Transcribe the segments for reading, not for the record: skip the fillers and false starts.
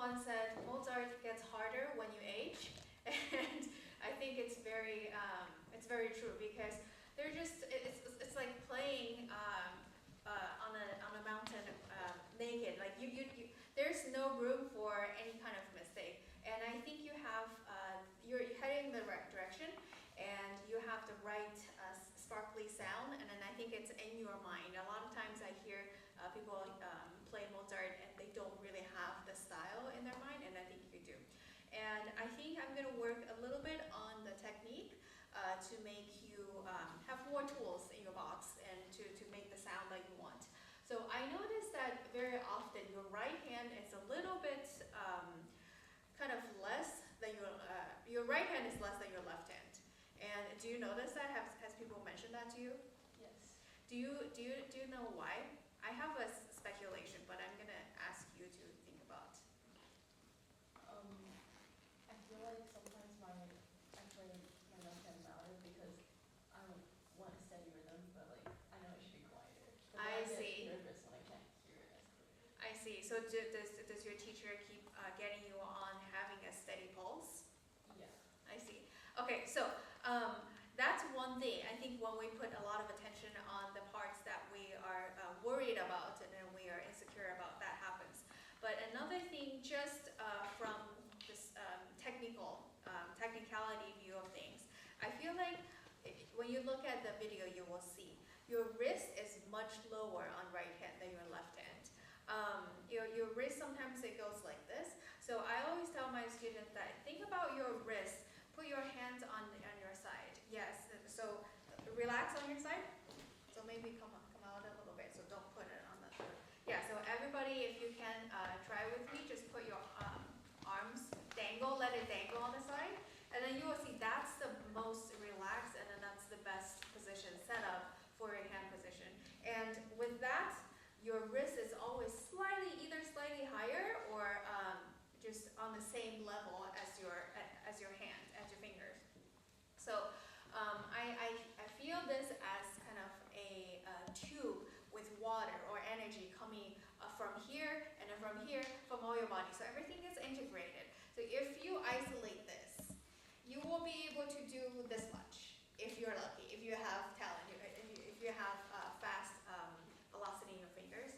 once said Mozart gets harder when you age, and I think it's very true because they're just it's like playing on a mountain naked. Like there's no room for any kind of mistake. And I think you have you're heading the right direction, and you have the right sparkly sound. And then I think it's in your mind. A lot of times I hear people play Mozart and they don't really have the style in their mind, and I think you do. And I think I'm going to work a little bit on the technique to make you have more tools in your box and to make the sound that you want. So I noticed that very often your right hand is a little bit kind of less than your right hand is less than your left hand. And do you notice that? Has people mentioned that to you? Yes. Do you know why? I have a speculation, but I'm gonna ask you to think about. I feel like sometimes I play my left hand louder because I want a steady rhythm, but like I know it should be quieter. But I get see. nervous when I can't hear it as clearly. I see. So does your teacher keep getting you on having a steady pulse? Yeah. I see. Okay, so that's one thing. I think when we put a lot of attention on the parts that we are worried about and then we are insecure about, that happens. But another thing, just from this technicality view of things, I feel like when you look at the video, you will see your wrist is much lower on right hand than your left hand. Your wrist, sometimes it goes like this. So I always tell my students that think about your wrist. Put your hands on your side. Yes. So relax on your side. So maybe come out a little bit. So don't put it on the. Yeah. So everybody, if you can try with me, just put your arms dangle. Let it dangle on the side, and then you will see that's the most relaxed, and then that's the best position set up for your hand position. And with that, your wrist is always either slightly higher or just on the same level as your hand, as your fingers. So I feel this as kind of a tube with water or energy coming from here and then from here, from all your body. So everything is integrated. So if you isolate this, you will be able to do this much if you're lucky, if you have talent, if you have fast velocity in your fingers.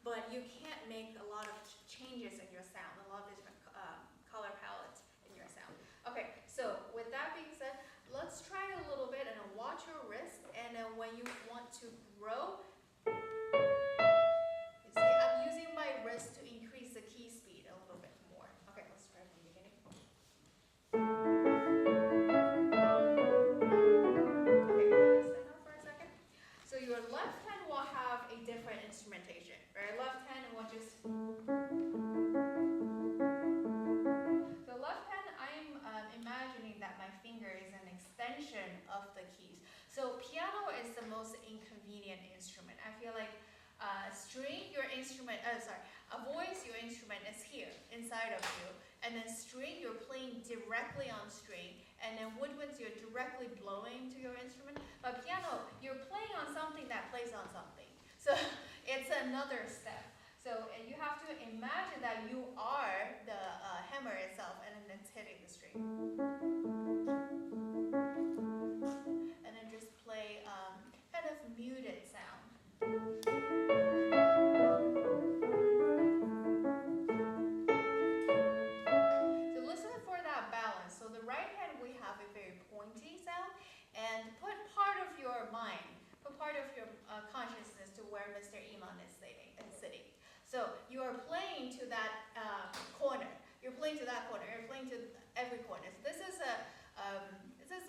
But you can't make a lot of changes in your sound, a lot of different color palettes in your sound. Okay, so with that being said, let's try a little bit and watch your wrist. And then when you want to grow, you see I'm using my wrist to increase the key speed a little bit more. Okay, let's try from the beginning. Okay, stand up for a second. So your left hand will have a different instrumentation, right? Left hand will just. The left hand, I'm imagining that my finger is an extension of the keys. So piano is the most inconvenient instrument. I feel like string, your instrument, a voice, your instrument is here, inside of you. And then string, you're playing directly on string. And then woodwinds, you're directly blowing to your instrument. But piano, you're playing on something that plays on something. So it's another step. So and you have to imagine that you are the hammer itself, and then it's hitting the string. And then just play kind of muted sound. So listen for that balance. So the right hand, we have a very pointy sound, and put part of your mind, put part of your consciousness to where Mr. Iman is sitting. So you are playing to that corner. You're playing to that corner. You're playing to every corner. So this is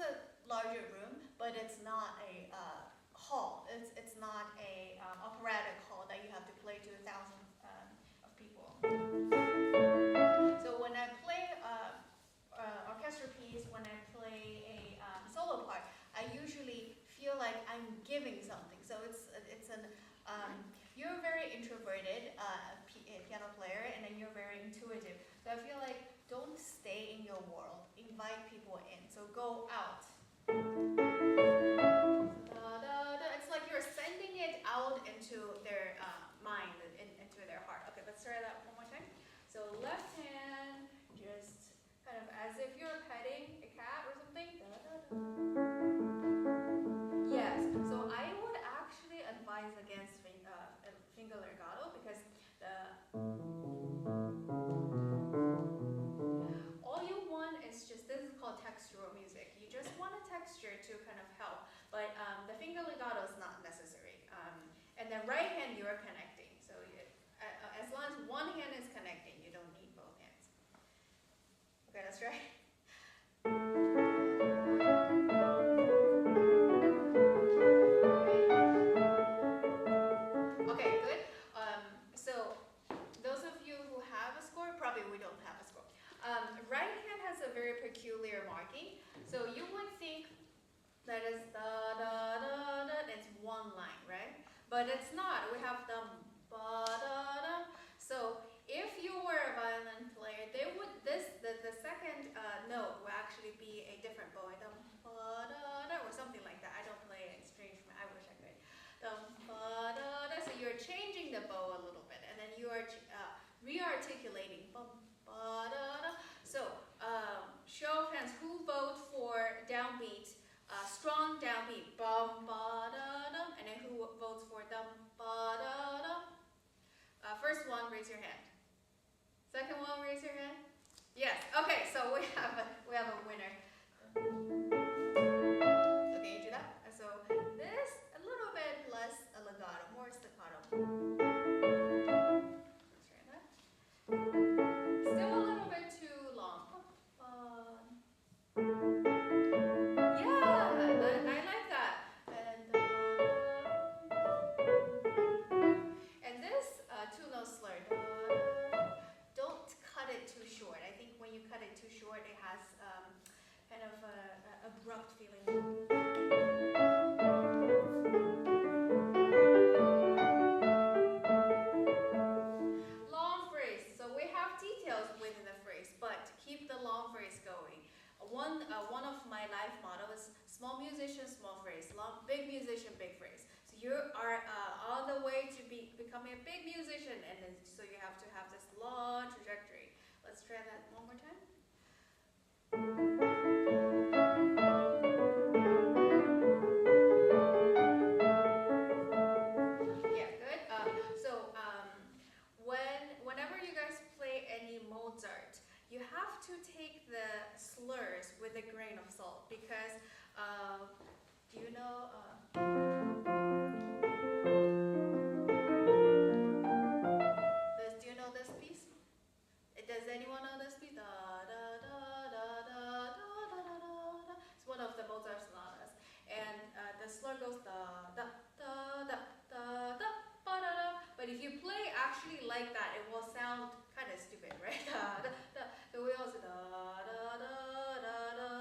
a larger room, but it's not a hall. It's not a operatic hall that you have to play to thousands of people. So when I play orchestra piece, when I play a solo part, I usually feel like I'm giving something. So it's an you're very introverted piano player, and then you're very intuitive. So I feel like don't stay in your world. Invite people in. So go out. It's like you're sending it out into their mind, into their heart. Okay, let's try that one more time. So left hand. strong downbeat, bum ba da dum, and then who votes for dum ba da dum? First one, raise your hand. Second one, raise your hand. Yes. Okay, so we have a winner. Okay, you do that. So this a little bit less legato, more staccato. Let's try that. Still a little bit too long. Yeah, I like that. And this two-note slur. Don't cut it too short. I think when you cut it too short, it has kind of a abrupt feeling. Long phrase. So we have details within the phrase, but keep the long phrase going. One of my life motto is small musician, small phrase. Long, big musician, big phrase. So you are on the way to becoming a big musician, and then so you have to have this long trajectory. Let's try that one more time. Yeah, good. Whenever you guys play any Mozart, you have to take the slurs with a grain of salt because, do you know? Do you know this piece? Does anyone know this piece? Da, da, da, da, da, da, da, da, da. It's one of the Mozart sonatas, and the slur goes da da da da da da ba da da. But if you play actually like that, it will sound kind of stupid, right? Da da da. So we also da da da da da da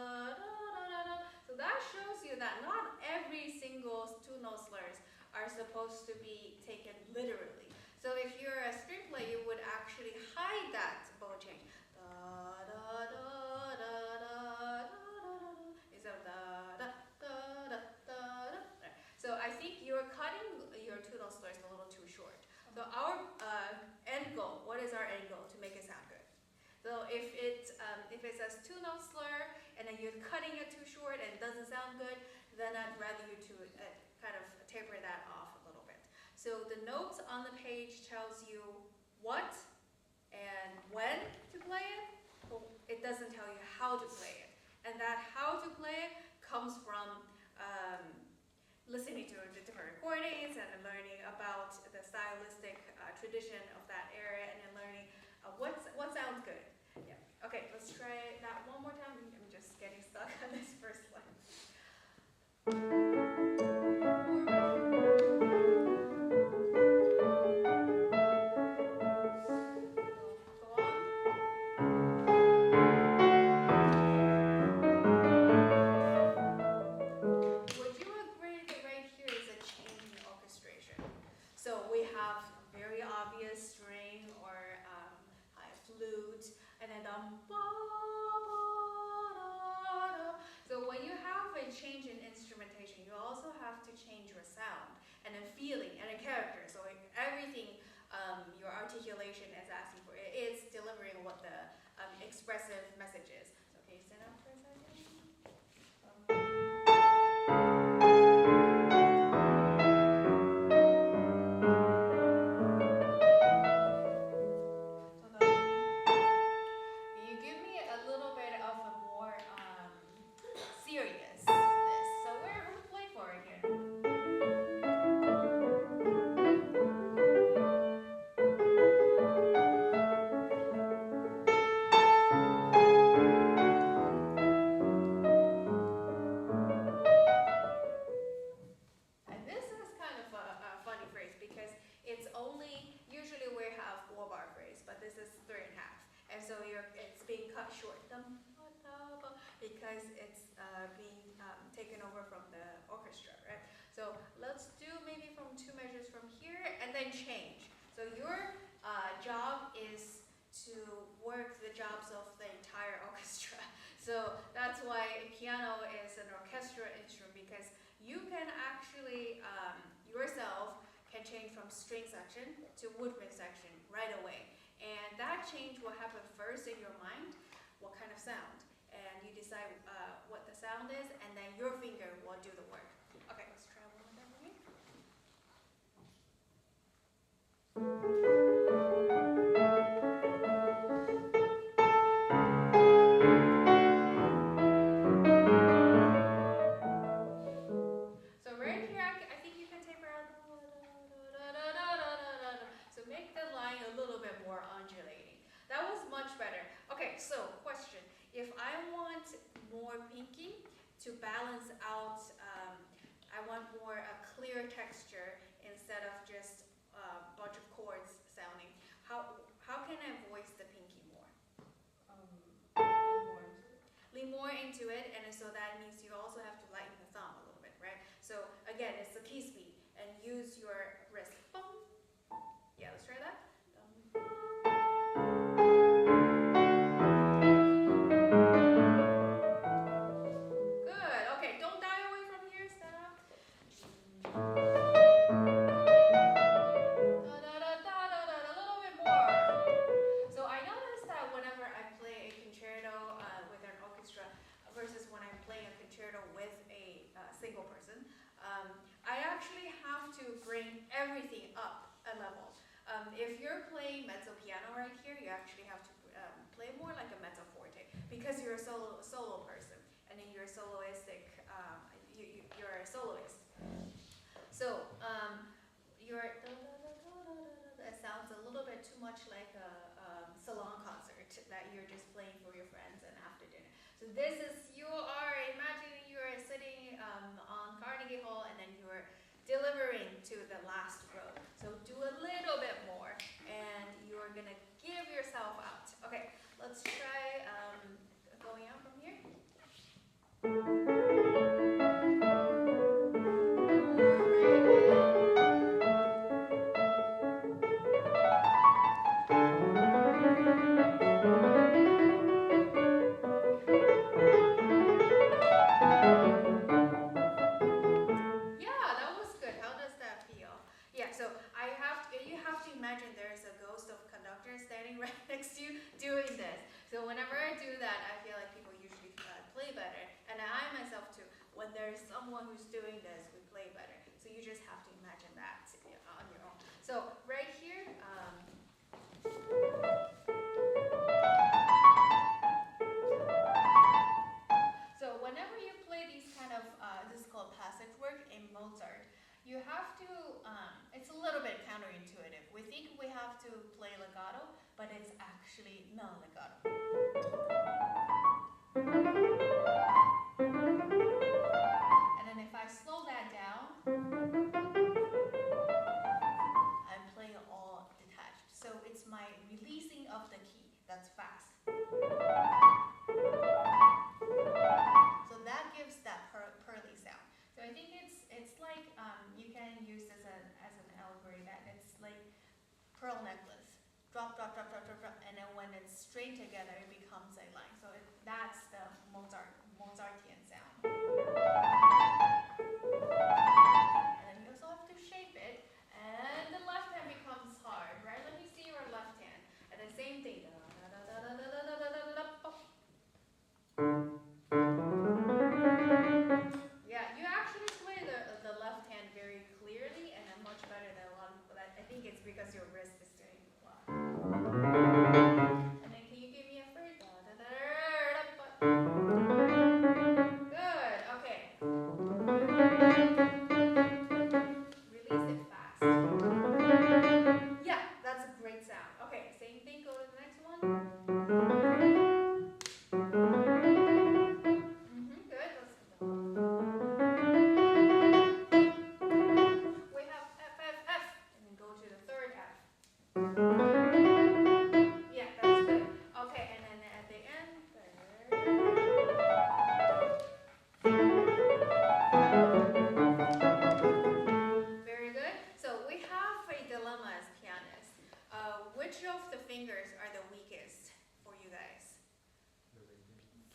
da da. So that shows you that not every single two-note slurs are supposed to be taken literally. So if you're a string player, you would actually hide that bow change. Da da da da da da da. Instead of da da da da da da. So I think you're cutting your two-note slurs a little too short. So our end goal, what is our end goal? To make it sound good. So if it says two-note slur and then you're cutting it too short and it doesn't sound good, then I'd rather you to kind of taper that off a little bit. So the notes on the page tells you what and when to play it, but it doesn't tell you how to play it. And that how to play it comes from listening to the different recordings and learning about the stylistic tradition of that area and then learning what sounds good. Yeah. Okay, let's try that one more time. I'm just getting stuck on this first line. So we have very obvious string or high flute, and then ba ba da da. So when you have a change in instrumentation, you also have to change your sound and then feeling and a character. So everything your articulation is asking for, it's delivering what the expressive message is. So can you stand up for a second? Because it's being taken over from the orchestra, right? So let's do maybe from 2 measures from here and then change. So your job is to work the jobs of the entire orchestra. So that's why piano is an orchestral instrument, because you can actually yourself can change from string section to woodwind section right away. And that change will happen first in your mind, what kind of sound. And you decide what the sound is, and then your finger really more into it, and so that means you also have to lighten the thumb a little bit, right? So again, it's the key speed, and use your wrist. Bum. Yeah, let's try that. Good. Okay, don't die away from here. Stand up. A little bit more. So I noticed that whenever I play a concerto with an orchestra versus when I'm playing a concerto with a single person, I actually have to bring everything up a level. If you're playing mezzo piano right here, you actually have to play more like a mezzo forte because you're a solo person, and then you're soloistic. You're a soloist. So it sounds a little bit too much like a salon concert that you're just playing for your friends and after dinner. So this is, you are imagining you're sitting on Carnegie Hall and then you're delivering to the last row. So do a little bit more and you're gonna give yourself out. Okay, let's try going out from here. Imagine there's a ghost of conductor standing right next to you doing this. So whenever I do that, I feel like people usually play better. And I myself too, when there's someone who's doing this, we play better. So you just have to imagine that on your own. So right here, so whenever you play these kind of, this is called passage work in Mozart, you have to, it's a little bit counterintuitive. We think we have to play legato, but it's actually non-legato. And then if I slow that down, I'm playing all detached. So it's my releasing of the key that's fast. So that gives that pearly sound. So I think it's like, you can use this as an allegory that it's like pearl necklace. Drop, drop, drop, drop, drop, drop, and then when it's straight together, it becomes a line. So that's the Mozartian sound. And then you also have to shape it, and the left hand becomes hard, right? Let me see your left hand. And then same thing. Yeah, you actually play the left hand very clearly and much better than a lot of people. I think it's because your wrist is doing a lot. And then can you give me a phrase? Good, okay. Release it fast. Yeah, that's a great sound. Okay, same thing, go to the next one. Good, let's go. We have F, F, F, and then go to the third F. Yeah, that's good. Okay, and then at the end, very good. So we have a dilemma as pianists. Which of the fingers are the weakest for you guys?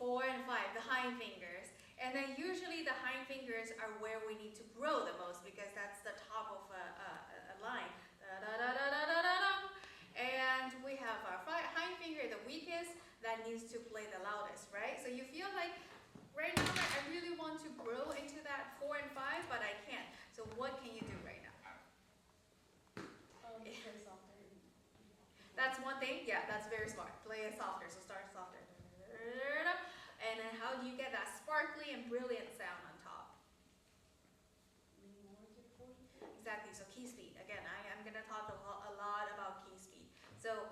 4 and 5, the hind fingers. And then usually the hind fingers are where we need to grow the most because that's the top of a line. And we have our hind finger, the weakest, that needs to play the loudest, right? So you feel like, right now, I really want to grow into that 4 and 5, but I can't. So what can you do right now? Play softer. That's one thing. Yeah, that's very smart. Play it softer. So start softer. And then how do you get that sparkly and brilliant sound on top? Exactly. So key speed. Again, I'm going to talk a lot about key speed. So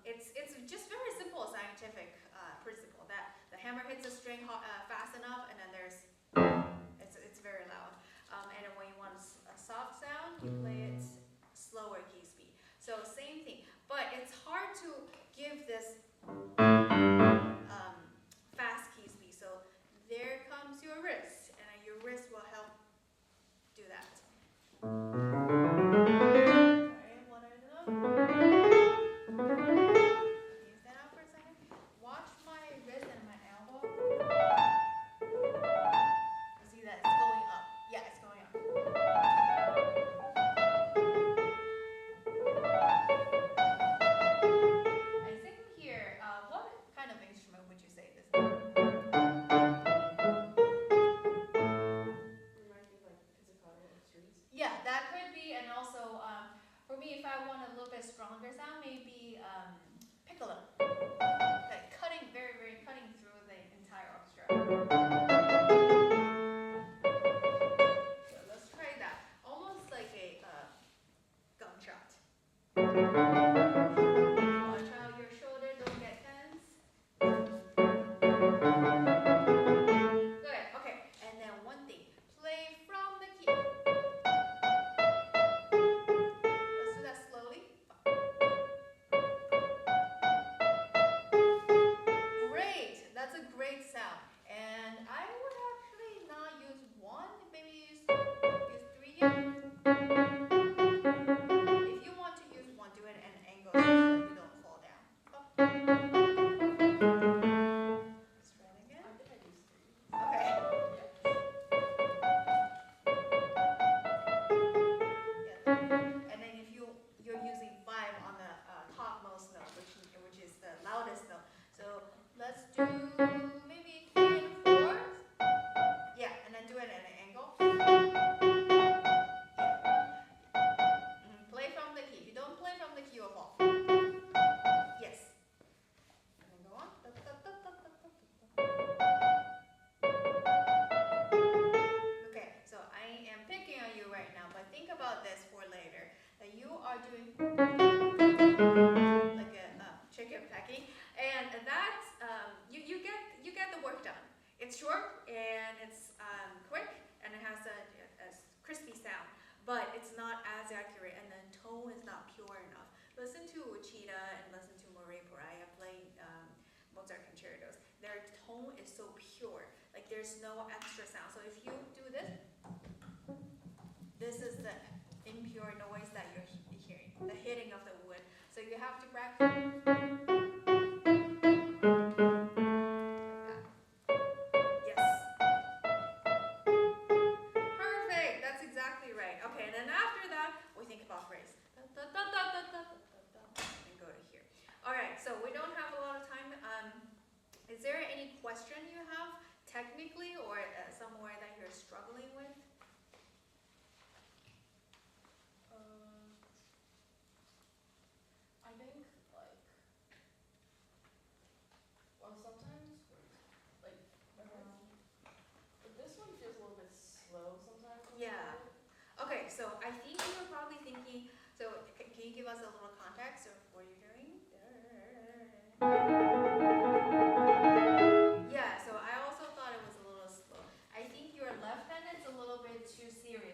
it's just very simple scientific principle that the hammer hits the string fast enough, and then it's very loud. And then when you want a soft sound, you play it slower key speed. So same thing, but it's hard to give this fast key speed longer sound, maybe piccolo. Like cutting, very, very cutting through the entire orchestra. So let's try that. Almost like a gunshot. Watch out your shoulder, don't get tense. Good, okay. And then one thing, play from the key. Let's do that slowly. Great, that's a great sound. And I would actually not use one, maybe use three here. If you want to use one, do it at an angle so that you don't fall down. Up. Let's try it again. I think I used 3. Okay. Yeah. Yeah. And then if you're using 5 on the topmost note, which is the loudest note. So let's do maybe 3 and 4. Yeah, and then do it at an angle. Play from the key. If you don't play from the key, you'll fall. Yes. And then go on. Okay, so I am picking on you right now, but think about this for later. That you are doing like a chicken pecking, and that's you get the work done. It's short and it's quick and it has a crispy sound, but it's not as accurate, and the tone is not pure enough. Listen to Xiting and listen to Pariah playing Mozart concertos. Their tone is so pure, like there's no extra sound. So if you do this is the impure noise that you're hearing, the hitting of the wood. So you have to practice like that. Yes. Perfect. That's exactly right. Okay, and then after that, we think about phrase. And go to here. All right, so we don't have a lot of time. Is there any question you have technically or somewhere that you're struggling with? I think like, well, sometimes like but this one feels a little bit slow sometimes. Yeah. Okay, so I think you were probably thinking, so can you give us a little context of what you're doing? Yeah, so I also thought it was a little slow. I think your left hand is a little bit too serious.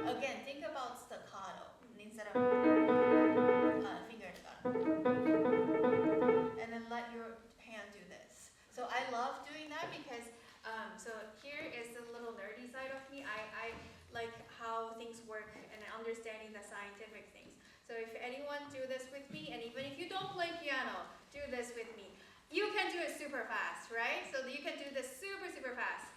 Again, think about staccato instead of finger staccato. And then let your hand do this. So I love doing that because, so here is the little nerdy side of me. I like how things work and understanding the scientific things. So if anyone do this with me, and even if you don't play piano, do this with me. You can do it super fast, right? So you can do this super, super fast.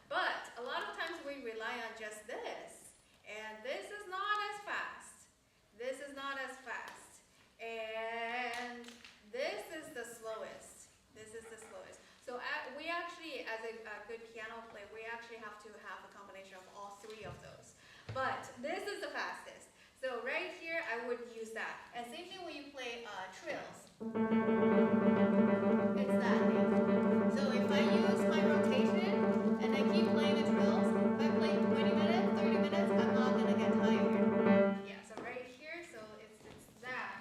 But a lot of times we rely on just this. And this is not as fast. This is not as fast. And this is the slowest. This is the slowest. So we actually, as a good piano player, we actually have to have a combination of all 3 of those. But this is the fastest. So right here, I would use that. And same thing when you play trills. It's that thing. So if I use my rotation and I keep playing the trills, if I play 20 minutes, 30 minutes, I'm not going to get tired. Yeah, so right here, so it's that.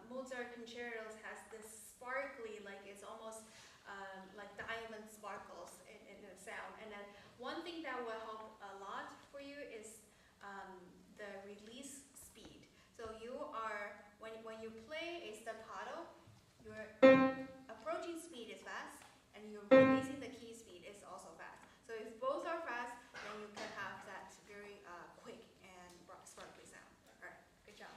Mozart concertos has this sparkly, like it's almost like diamond sparkles in the sound. And then one thing that will help a lot for you is the release speed. So you are, when you play a staccato, your approaching speed is fast, and your releasing the key speed is also fast. So if both are fast, then you can have that very quick and sparkly sound. All right, good job.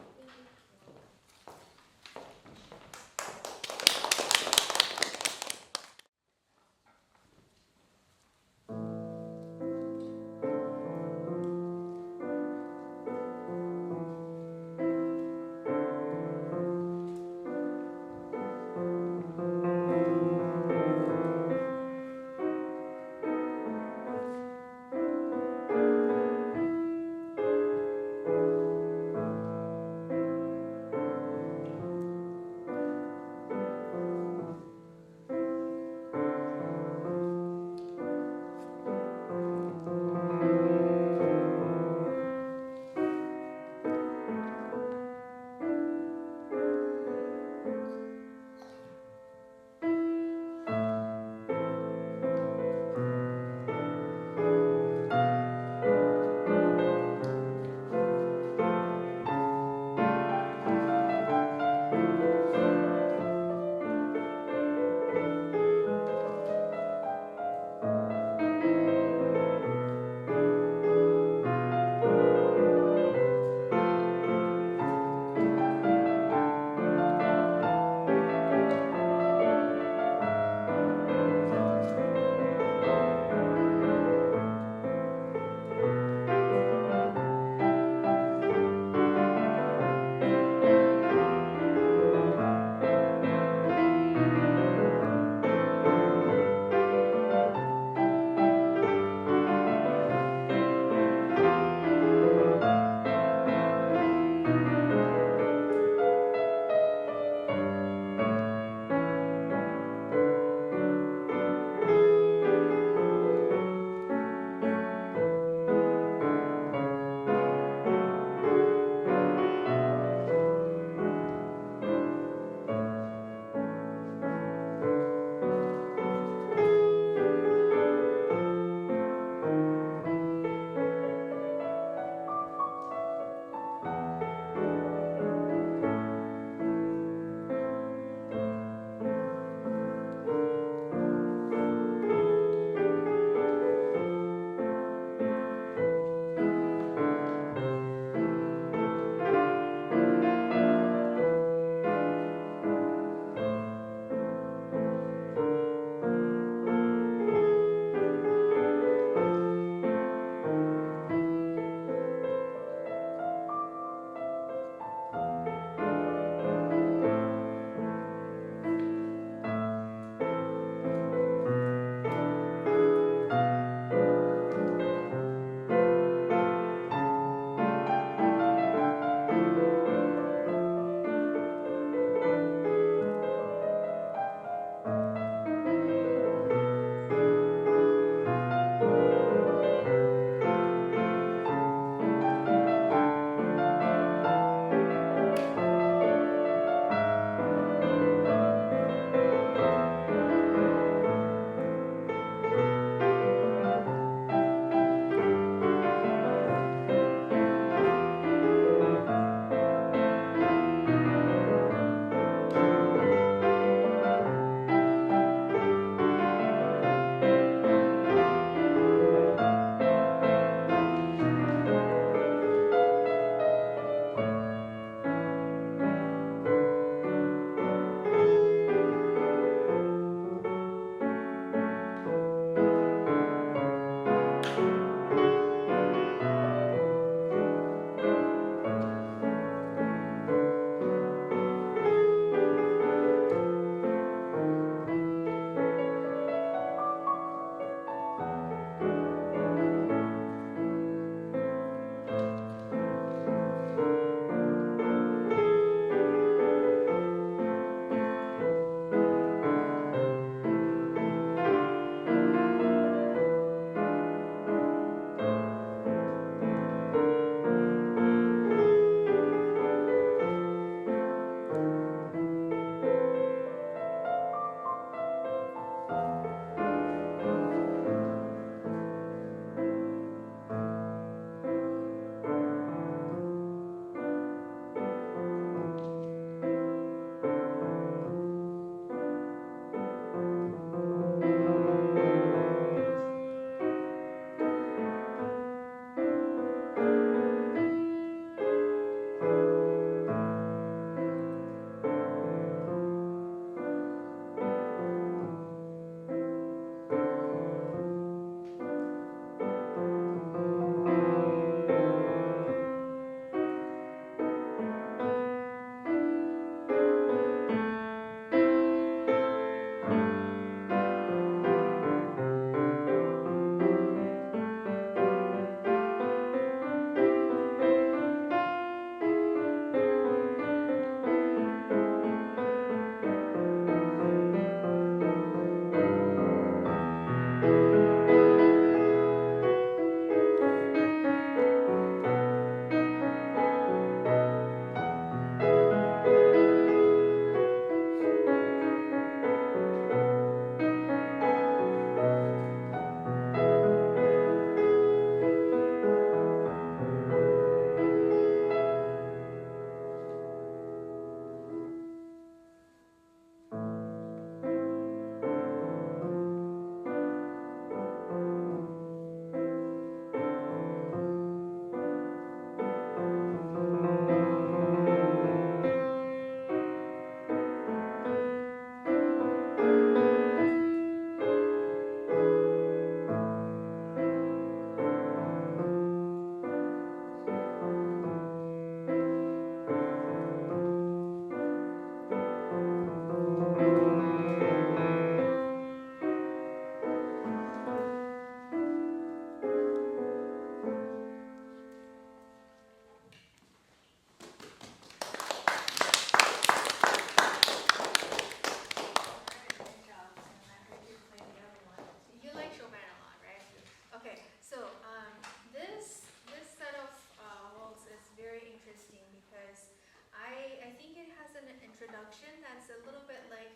introduction that's a little bit like,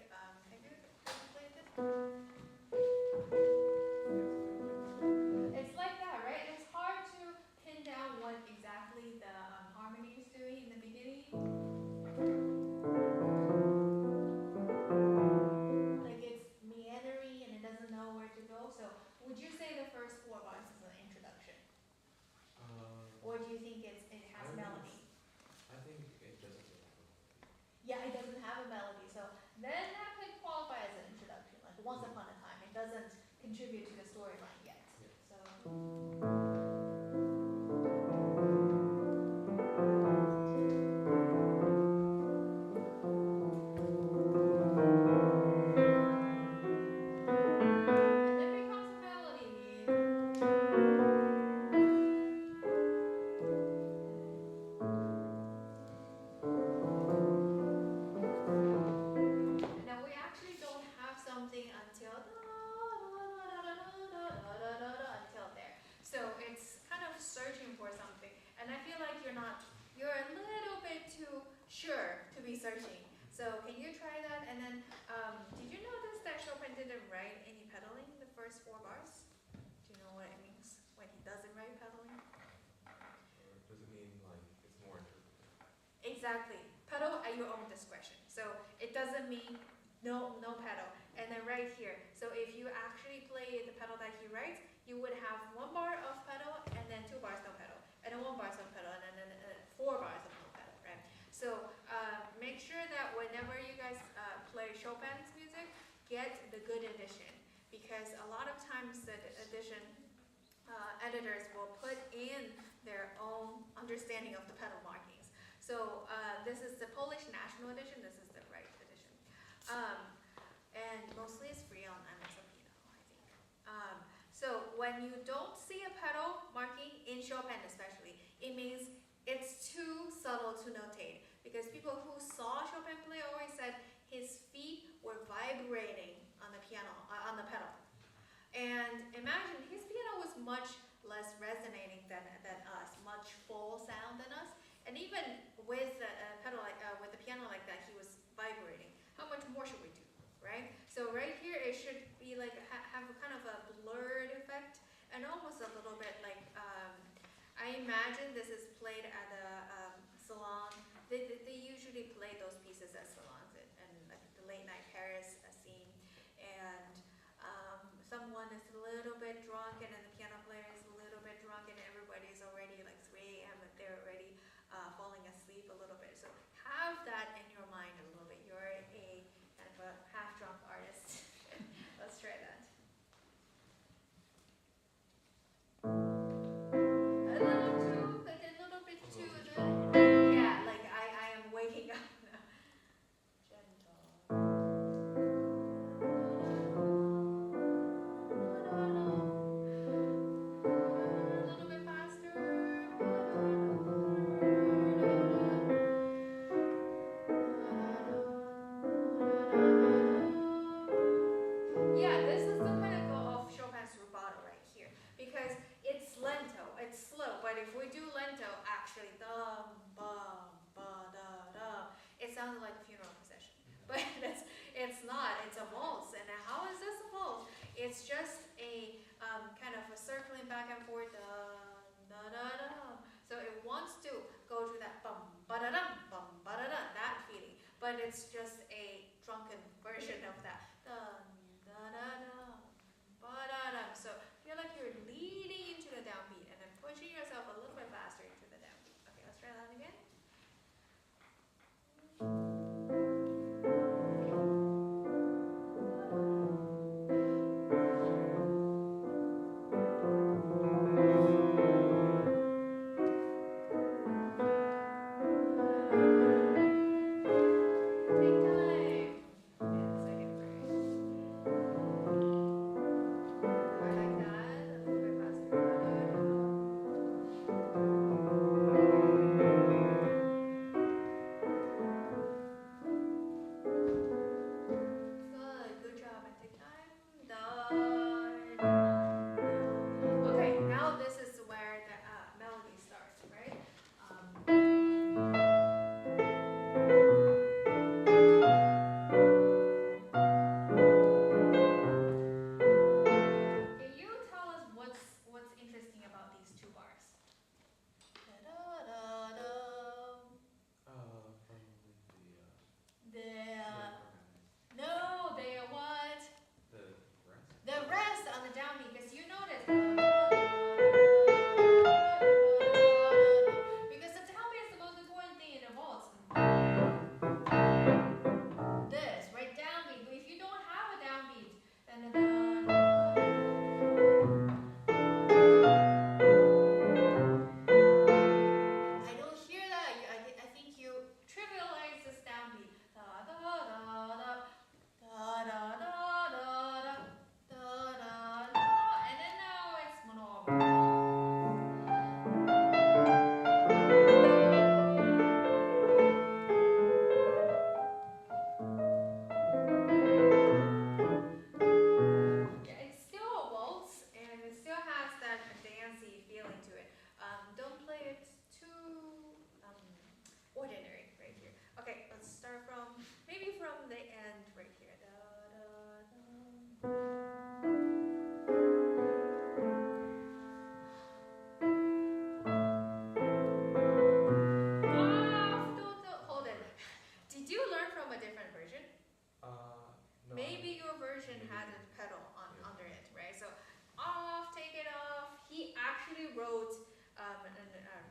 can you play this? It's like that, right? It's hard to pin down what exactly the harmony is doing in the beginning. Like it's meandering and it doesn't know where to go. So would you say the first 4 bars is an introduction? Or do you think it has melody? I think it doesn't have a melody. Yeah, it doesn't have a melody. So then that could qualify as an introduction. Like once upon a time, it doesn't contribute to the storyline yet. Yeah. So. Until there. So it's kind of searching for something. And I feel like you're a little bit too sure to be searching. So can you try that? And then, did you notice that Chopin didn't write any pedaling in the first 4 bars? Do you know what it means when he doesn't write pedaling? Or does it mean like it's more interpretive? Exactly. Pedal at your own discretion. So it doesn't mean no pedal. And then right here, so if you actually play the pedal that he writes, you would have 1 bar of pedal and then 2 bars no pedal, and then 1 bar of pedal, and then 4 bars of no pedal, right? So make sure that whenever you guys play Chopin's music, get the good edition, because a lot of times the edition editors will put in their own understanding of the pedal markings. So this is the Polish National Edition. This is the right edition. And mostly it's free on IMF, I think. So when you don't see a pedal marking in Chopin especially, it means it's too subtle to notate. Because people who saw Chopin play always said his feet were vibrating on the piano, on the pedal. And imagine his piano was much less resonating than us, much full sound than us. And even with the pedal with the piano like that, he was vibrating. How much more should we do? Right? So right here it should be like have a kind of a blurred effect and almost a little bit like I imagine this is played at a salon. They usually play those pieces at salons and like the late night Paris scene, and someone is a little bit drunk and then the piano player is a little bit drunk and everybody's already like 3 a.m. but they're already falling asleep a little bit. So have that in your mind a little bit. You're a half-drunk artist. Let's try that. A little bit too. Yeah, like I am waking up now. Gentle. A little bit faster. Yeah, this is the pinnacle of Chopin's rubato right here, because it's lento, it's slow, but if we do lento, actually, dum, bum, ba, da, da, it sounds like a funeral procession. But it's not, it's a waltz, and how is this a waltz? It's just a kind of a circling back and forth, da, da, da, da. So it wants to go to that bum, ba, da, dum, bum, ba, da, da, that feeling, but it's just a drunken version of that. So feel like you're leading into the downbeat and then pushing yourself a little bit faster into the downbeat. Okay, let's try that again. Take time.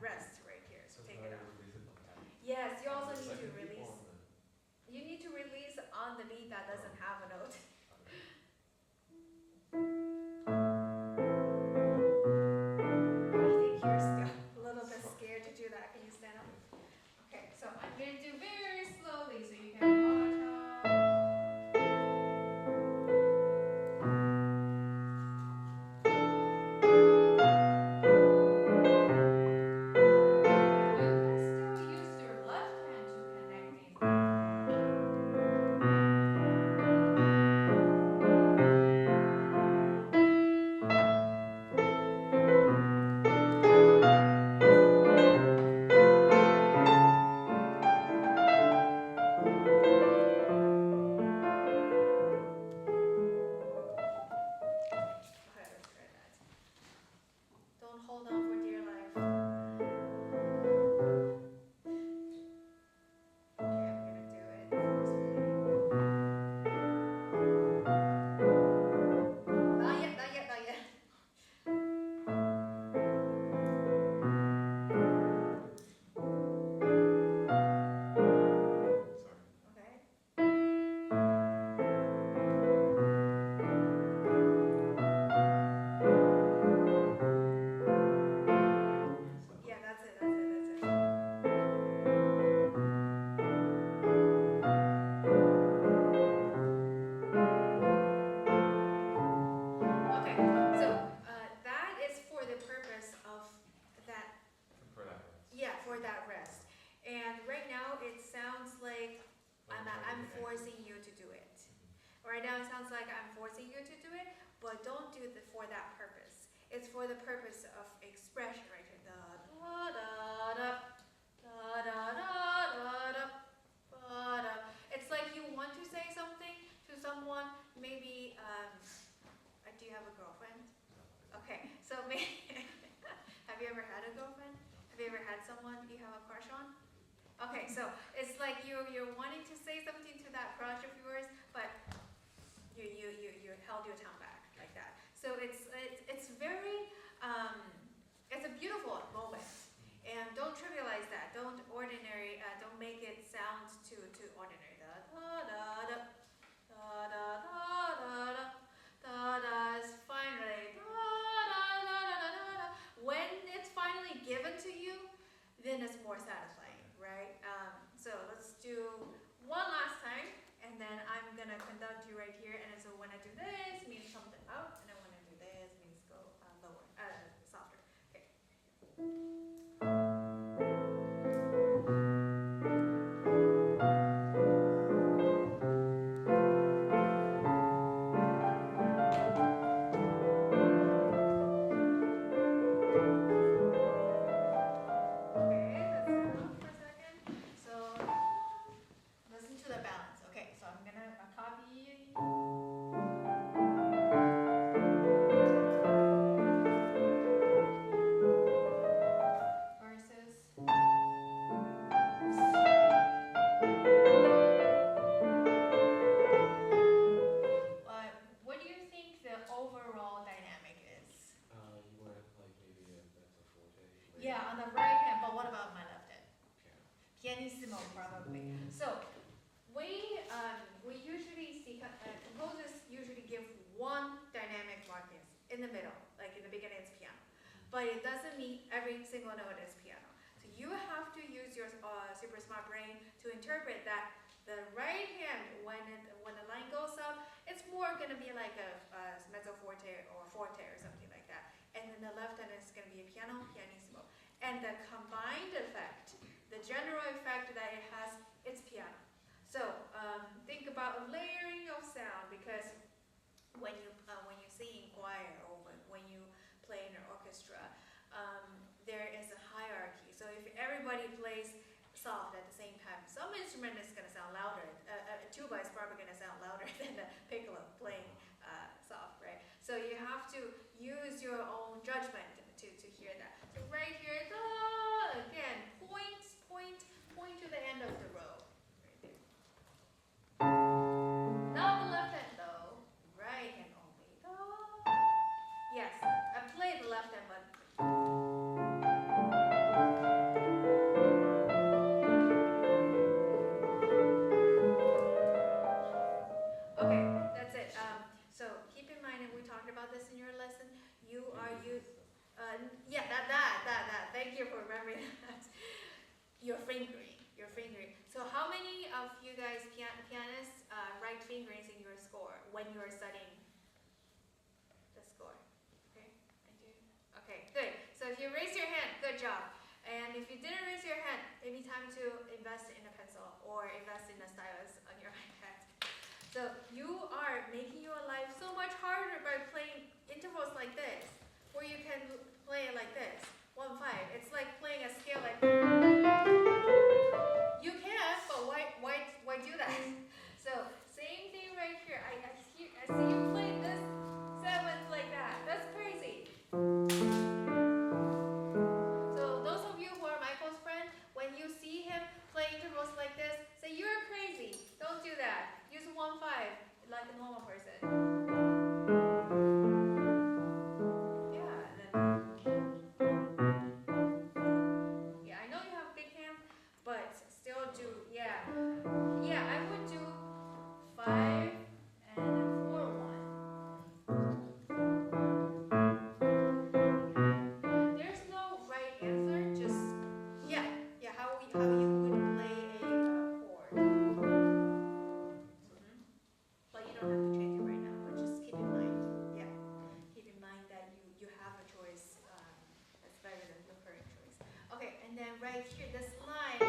rest right here. So take I it out. release it like that. Yes, you also need to Second people release. on the- You need to release on the beat that doesn't have a note. okay. I think you're still a little bit scared to do that. Can you stand up? Okay, so I'm going to do very slowly so you can watch how. You can still use your left hand to connect these. Okay, let's try that. Don't hold on for dear life. Okay, I'm gonna do it forcefully. Not yet, not yet, not yet. Sorry. Okay. Yeah, that's it, that's it, that's it. Okay, so that is for the purpose of that, For that rest. yeah, for that rest. And right now it sounds like I'm forcing you to do it. Right now it sounds like I'm forcing you to do it, but don't do it for that purpose. It's for the purpose of expression right here. Da da da da da da da da da da. It's like you want to say something to someone, maybe do you have a girlfriend? Okay, so maybe have you ever had a girlfriend? Have you ever had someone you have a crush on? Okay, so it's like you're wanting to say something to that crush of yours, but you held your tongue back like that. So it's very it's a beautiful moment, and don't trivialize that. Don't make it sound too ordinary. Da da da da da da da da da da is finally da da da da da da. When it's finally given to you, then it's more satisfying, right? So let's do one last time, and then I'm gonna conduct you right here. And so when I do this, means something out, and then when I do this, means go lower, softer. Okay. Okay, let's stop for a second. So listen to the balance. Okay, so I'm gonna copy. Versus. What do you think the overall dynamic is? You went like maybe a mezzo forte. Yeah, on the right hand, but what about my left hand? Piano. Pianissimo, probably. So we usually see composers usually give one dynamic markings in the middle, like in the beginning it's piano, but it doesn't mean every single note is piano. So you have to use your super smart brain to interpret that the right hand, when the line goes up, it's more going to be like a mezzo forte or forte or something like that, and then the left hand is going to be a piano, pianissimo, and the combined effect, the general effect that it has, it's piano. So think about layering of sound, because when you sing in choir or when you play in an orchestra, there is a hierarchy. So if everybody plays soft at the same time, some instrument is going to sound louder. A tuba is probably going to sound louder than the piccolo playing soft, right? So you have to use your own judgment to hear that. So right here, again, point to the end of the row. Right there. Not the left hand though, right hand only. Yes, I play the left hand, but You're fingering. You're fingering. So how many of you guys pianists write fingerings in your score when you're studying the score? Okay, I do. Okay, good. So if you raise your hand, good job. And if you didn't raise your hand, maybe time to invest in a pencil or invest in a stylus on your iPad. So you are making your life so much harder by playing intervals like this, where you can play it like this, 1-5. It's like playing a scale like. You can, but why do that? So same thing right here. I see you play this 7th like that. That's crazy. So those of you who are my close friend, when you see him play intervals like this, say you're crazy. Don't do that. Use 1-5 like a normal person. Yeah, and then. Yeah, I know you have big hands, but still do. Yeah, I would do 5 and then 4-1. There's no right answer. Just how you would play a chord. But you don't have to change it right now. But just keep in mind. Yeah, keep in mind that you have a choice that's better than the current choice. Okay, and then right here, this line.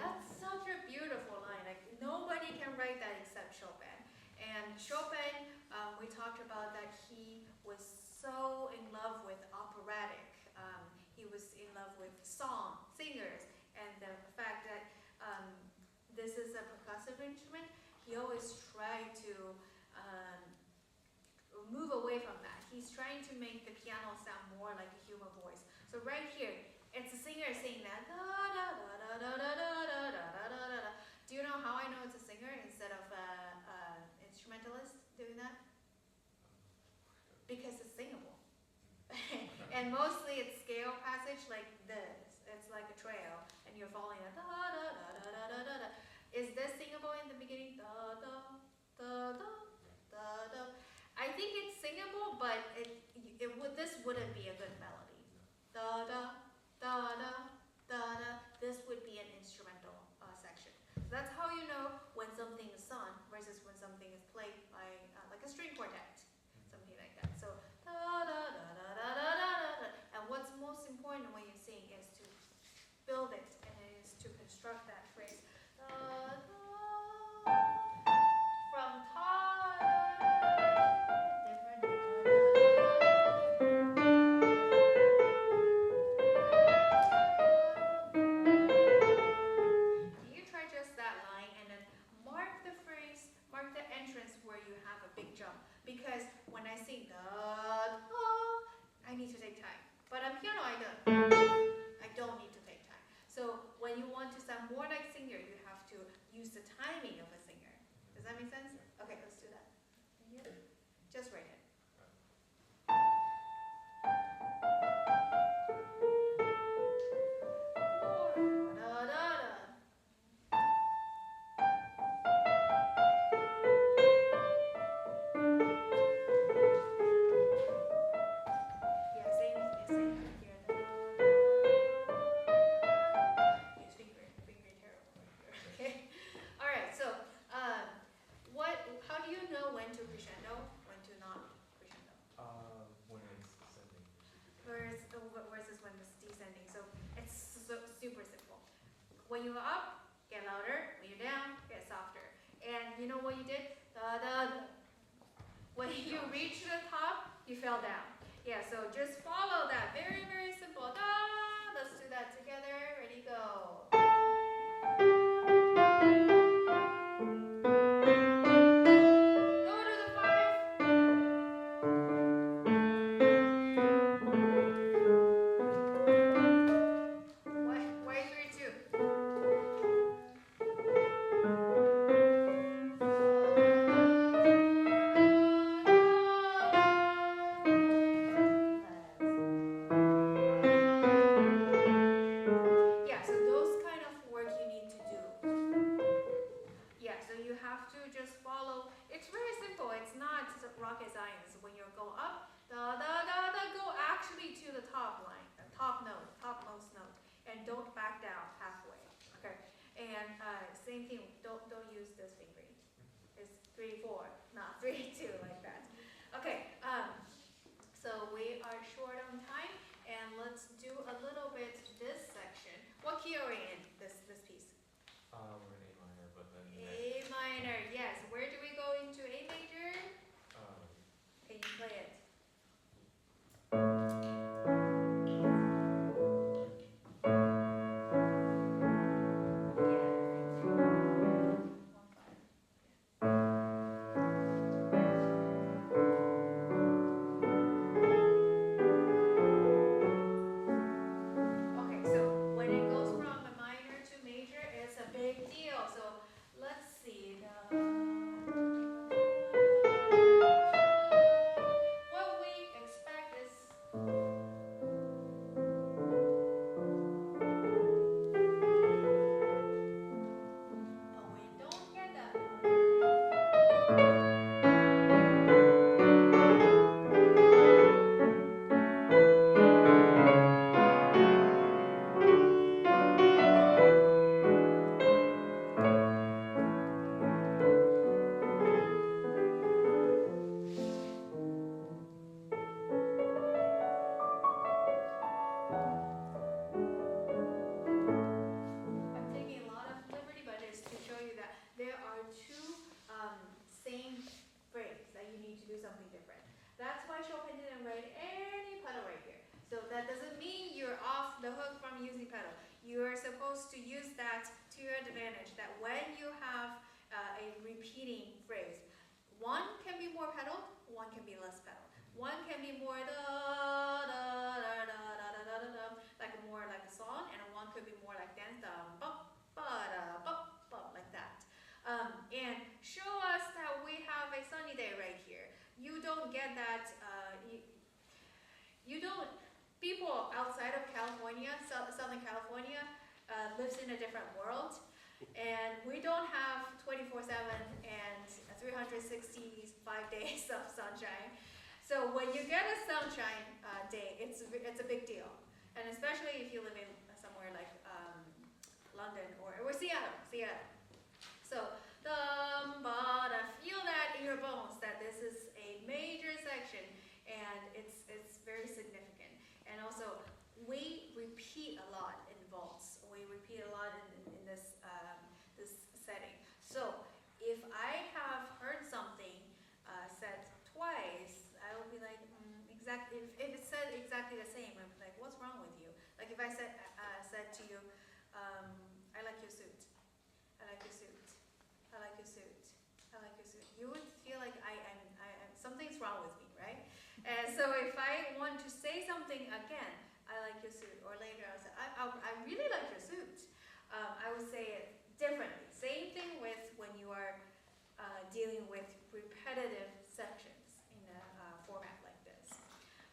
That's such a beautiful line. Like nobody can write that except Chopin. And Chopin, we talked about that he was so in love with operatic. He was in love with singers, and the fact that this is a percussive instrument, he always tried to move away from that. He's trying to make the piano sound more like a human voice. So right here, it's a singer saying that. Da, da, da, da, da, da, da, da, da, da, da. Do you know how I know it's a singer instead of an instrumentalist doing that? Because it's singable. And mostly it's scale passage like this. It's like a trail, and you're following a da da da da da da da da. Is this singable in the beginning? Da da da da da da. I think it's singable, but this wouldn't be a good melody. Da da da da da da. This would be an instrumental section. So that's how you know when something is sung versus when something is played by like a string quartet, something like that. So da da da da da da da. And what's most important when you sing is to build it, and it is to construct that phrase. Da, da, from ta. Different. You try just that line and then mark the phrase, mark the entrance where you have a big jump. Because when I sing da, da, I need to take time. But on piano, I don't need to take time. So when you want to sound more like singer, you have to use the timing of a singer. Does that make sense? Okay, let's do that. Just right here. Da, da, da. Yeah, same here. Use finger terrible right here. Okay. All right. So, how do you know when to crescendo, when to not crescendo? When it's ascending. Versus when it's descending. So it's super simple. When you go up, get louder. When you're down, get softer. And you know what you did? Da da da. When you reach the top, you fell down. Yeah, so just follow that. Very, very simple. Da! Let's do that together. Ready, go. Go to the 5. Why 3-2? 3-4, not 3-2 like that. Okay, so we are short on time, and let's do a little bit this section. What key are we in this piece? We're in A minor, but then A minor, yes. Where do we go into A major? Can you play it? Okay, so when it goes from a minor to major, it's a big deal. So let's see. What we expect is we don't get that. I'm taking a lot of liberty, but it's to show you that there are two same phrases that you need to do something different. That's why Chopin didn't write any pedal right here. So that doesn't mean you're off the hook from using pedal. You're supposed to use that to your advantage, that when you have a repeating phrase, one can be more pedal, one can be less pedal. One can be more da da da da da da da da, like more like a song, and one could be more like dance, bum ba da bum bum like that. And show us that we have a sunny day right here. You don't get that. You don't. People outside of California, Southern California, lives in a different world, and we don't have 24/7 and 365 days of sunshine. So when you get a sunshine day, it's a big deal, and especially if you live in somewhere like London or Seattle. So feel that in your bones that this is a major section, and it's very significant. And also, we repeat a lot in valse. We repeat a lot in this this setting. So if I have heard something said twice, I will be like, exactly. If it's said exactly the same, I'm like, what's wrong with you? Like if I said to you, I like your suit. I like your suit. I like your suit. I like your suit. You would feel like something's wrong with me, right? And so if I want to say something again, I like your suit, or later I'll say, I really like your suit. I would say it differently. Same thing with when you are dealing with repetitive sections in a format like this.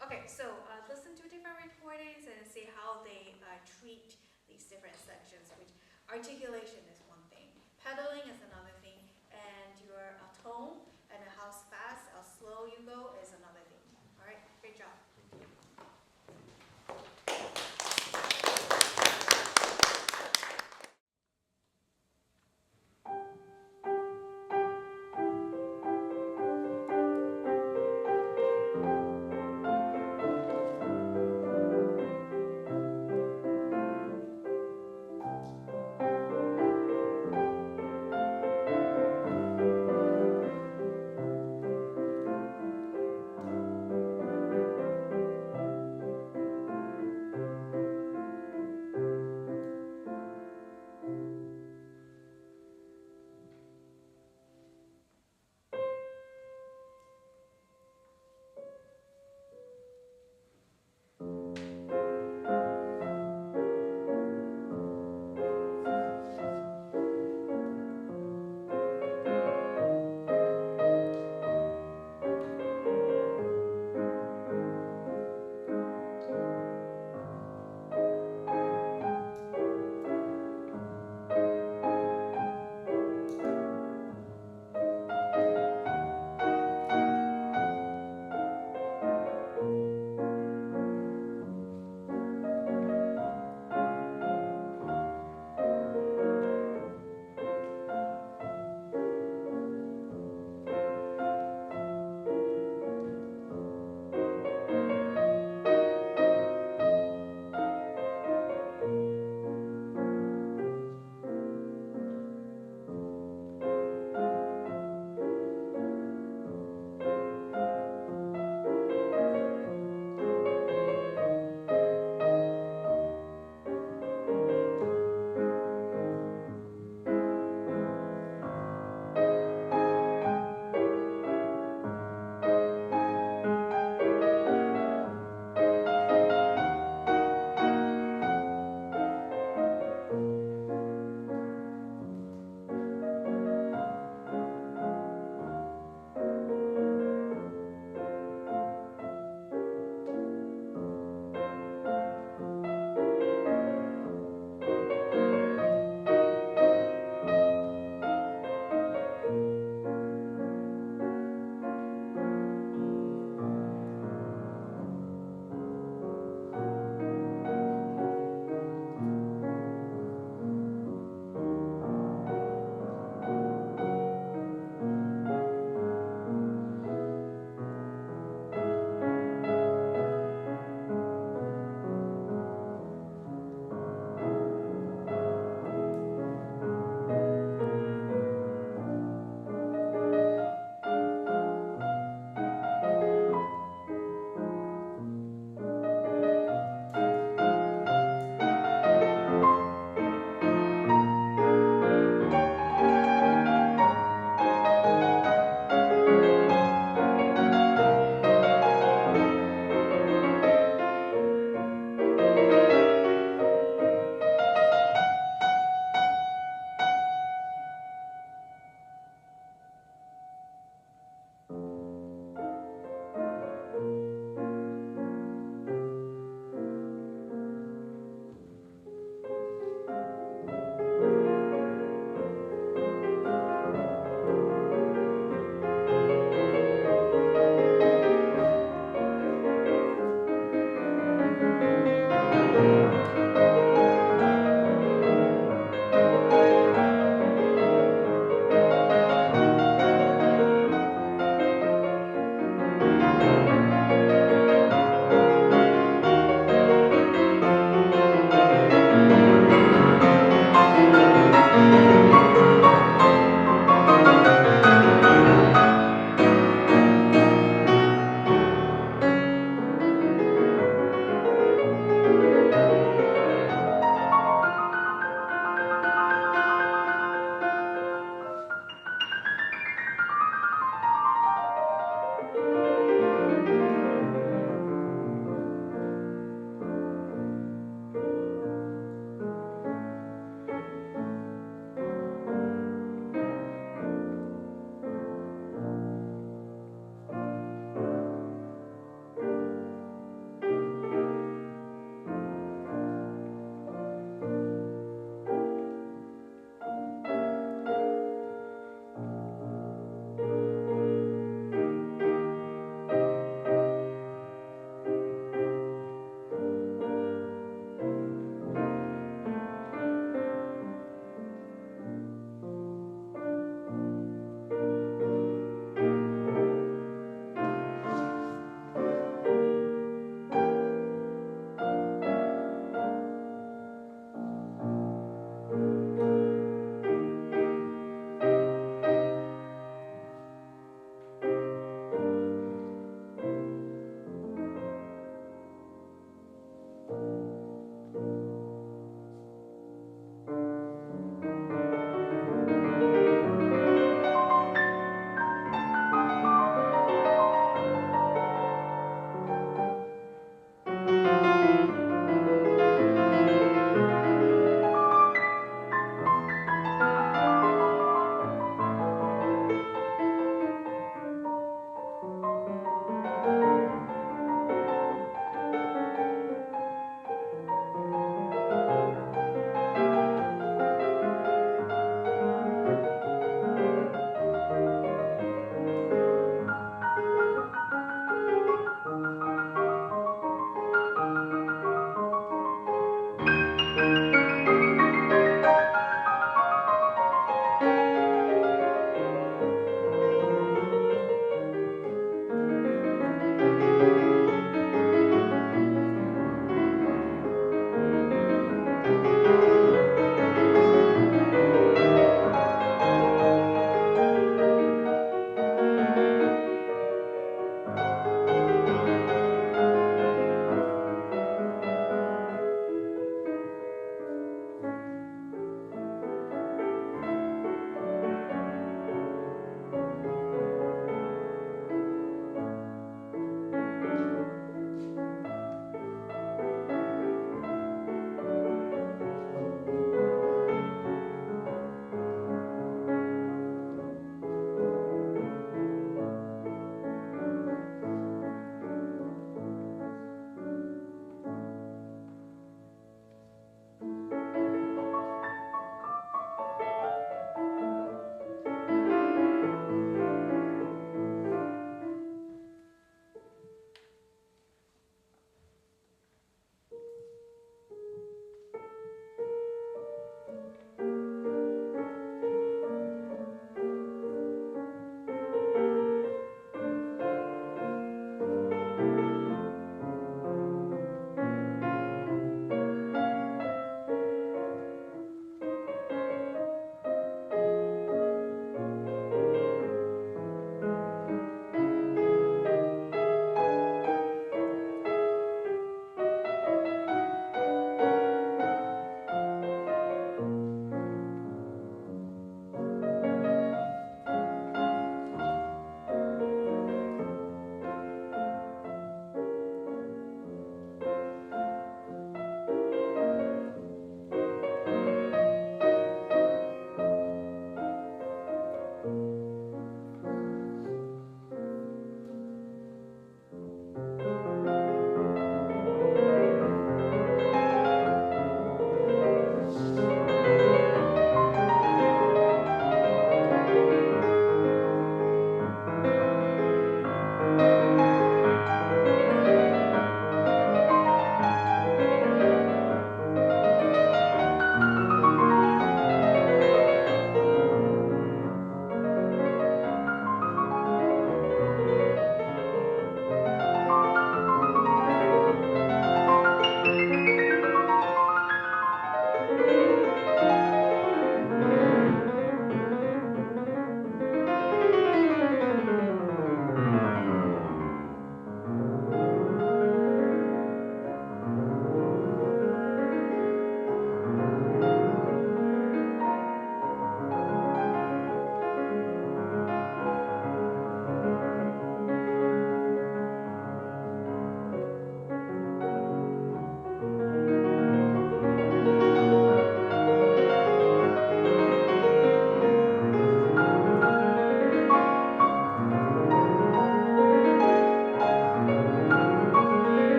Okay, so listen to different recordings and see how they treat these different sections, which articulation is one thing, pedaling is another thing, and your tone and how fast or slow you go is another thing. All right, great job.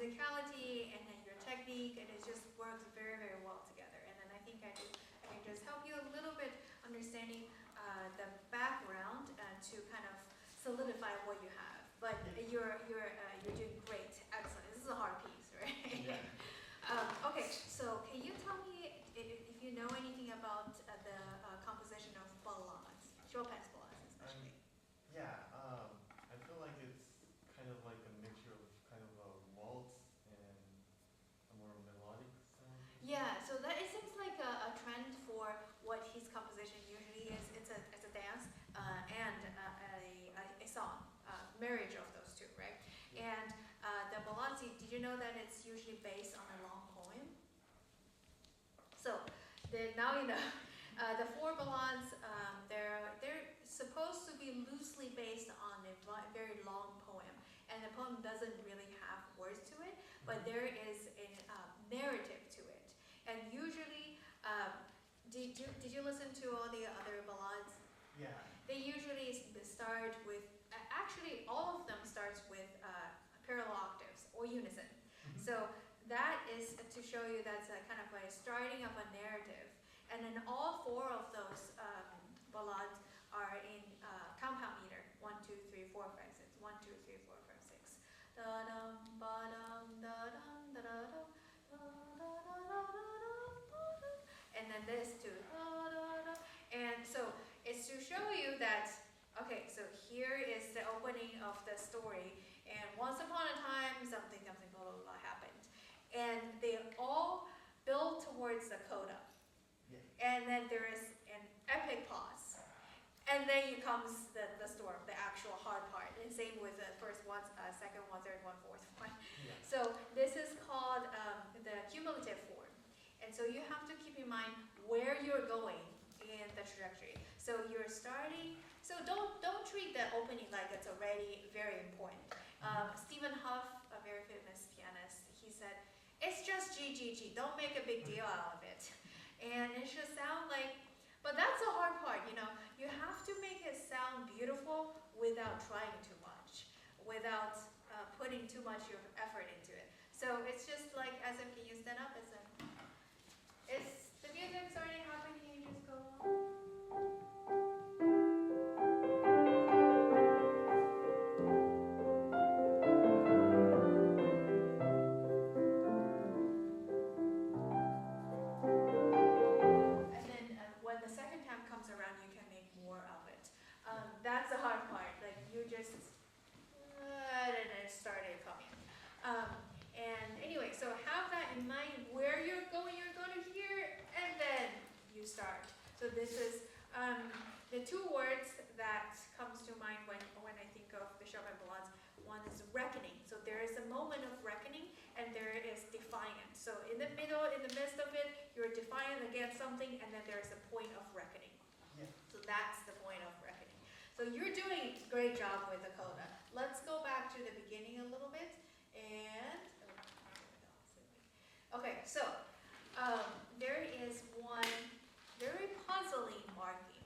musicality and then your technique, and it just works very, very well together. And then I think I can just help you a little bit understanding the background to kind of solidify what you have. But you're doing great, excellent. This is a hard piece, right? Yeah. Okay, so can you tell me if you know anything about the composition of ballades, Chopin's ballades especially? Yeah, I feel like it's kind of like a mixture of kind of a waltz and a more melodic sound. Yeah, so that it seems like a trend for what his composition usually is. It's a dance and a song, marriage of those two, right? Yeah. And the ballades, did did you know that it's usually based on a long poem? So now you know. The four ballades, they're supposed to be loosely based on a very long poem, and the poem doesn't really have words to it, but there is a narrative to it. And usually, did you listen to all the other ballades? Yeah. They usually start with, actually all of them starts with parallel octaves or unison. So that is to show you that's a kind of a starting of a narrative. And then all four of those ballades are in compound meter. 1, 2, 3, 4, 5, 6. 1, 2, 3, 4, 5, 6. Da dum ba dum da dum da da dum da da da da da. And then this too. And so it's to show you that, okay, so here is the opening of the story, and once upon a time something blah blah blah happened, and they all build towards the coda. And then there is an epic pause. And then comes the storm, the actual hard part. And same with the first one, second one, third one, fourth one. Yeah. So this is called the cumulative form. And so you have to keep in mind where you're going in the trajectory. So you're starting, so don't treat the opening like it's already very important. Stephen Huff, a very famous pianist, he said, it's just G, G, G. Don't make a big deal out of it. And it should sound like, but that's the hard part, you know. You have to make it sound beautiful without trying too much, without putting too much your effort into it. So it's just like, as if you stand up, it's the music's already happening, you just go on. That's the hard part. Like you just, and it started coming. And anyway, so have that in mind where you're going to hear, and then you start. So this is the two words that comes to mind when I think of the Chopin ballades. One is reckoning. So there is a moment of reckoning, and there is defiant. So in the midst of it, you're defiant against something, and then there's a point of reckoning. Yeah. So that's the point of reckoning. So you're doing a great job with the coda. Let's go back to the beginning a little bit. And, okay, so there is one very puzzling marking.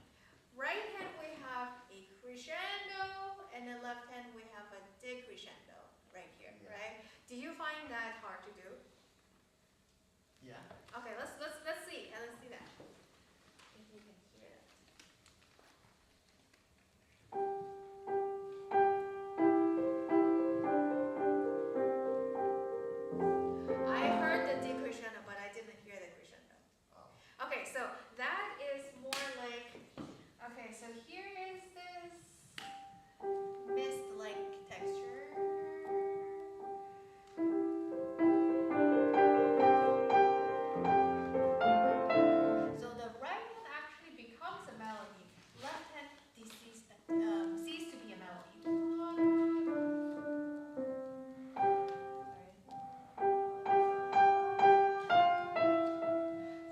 Right hand we have a crescendo, and then left hand we have a decrescendo right here, right? Do you find that hard to do? Yeah. Okay, let's see. Let's see that. If you can hear it. I heard the decrescendo, but I didn't hear the crescendo. Oh. Okay, so that is more like, okay, so here is this mist-like texture. So the right hand actually becomes a melody. Left hand cease to be a melody.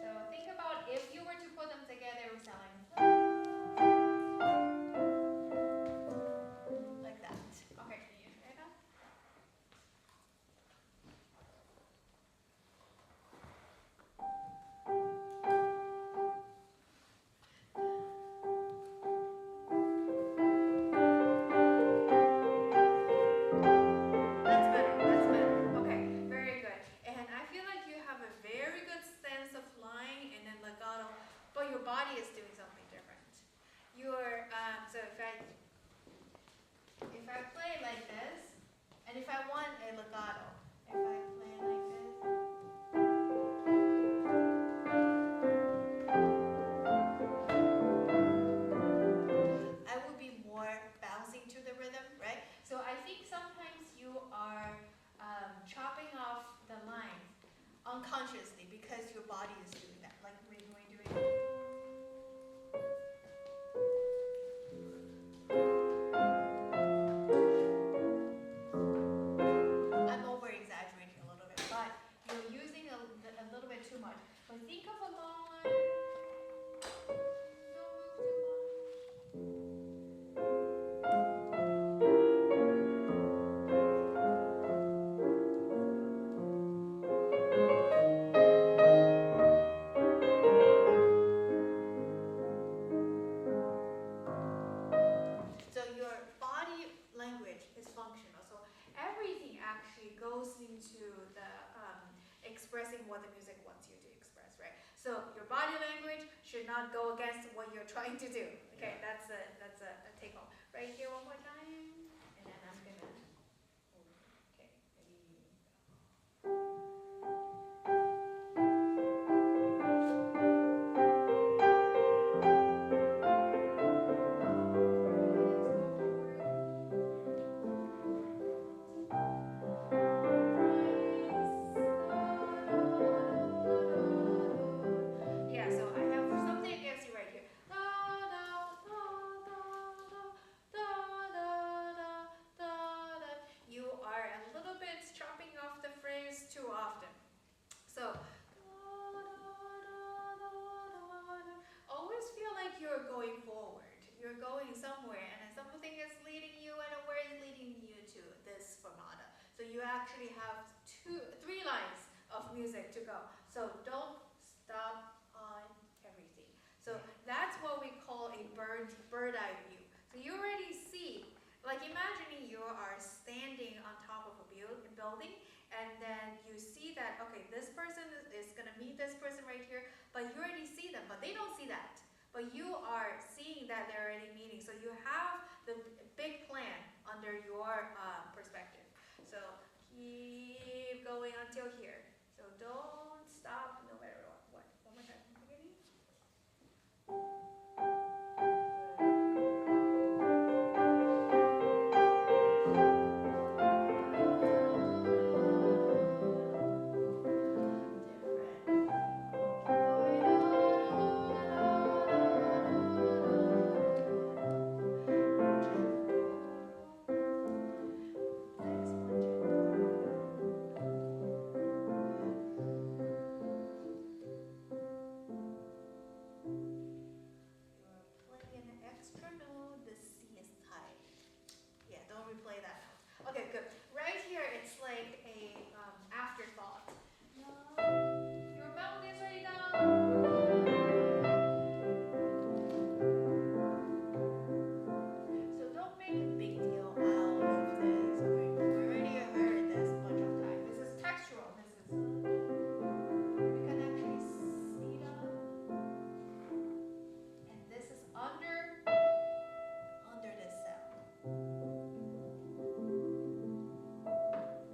So think about if you were to put them together, it would sound like that. Okay, can you hear that? That's better. Okay, very good. And I feel like you have a very good sense of line and then legato, but your body is doing something different. Your so if I play like this, and if I want a legato, if I play like this. I would be more bouncing to the rhythm, right? So I think sometimes you are chopping off the line unconsciously because your body is doing that, like when you're doing. I'm over exaggerating. So think of a long line. Don't move too much. So your body language is functional. So everything actually goes into the expressing what the music wants you to express, right? So your body language should not go against what you're trying to do. Okay, that's a take home. Right here one more time, and then I'm gonna. Okay, ready. Yeah, so I have something against you right here. Da, da, da, da, da, da, da, da. You are a little bit chopping off the phrase too often. So, always feel like you're going forward. You're going somewhere, and then something is leading you, and where is leading you to this fermata. So you actually have 3 lines of music to go. So don't stop on everything. So that's what we call a bird eye view. So you already see, like imagining you are standing on top of a building, and then you see that, okay, this person is going to meet this person right here, but you already see them, but they don't see that. But you are seeing that they're already meeting. So you have the big plan under your perspective. So keep going until here. So don't stop no matter what. One more time from the beginning. Play that note. Okay, good. Right here, it's like a afterthought. Your melody is already done. So don't make a big deal out of this. We already heard this a bunch of times. This is textural. You can actually see that. And this is under this sound.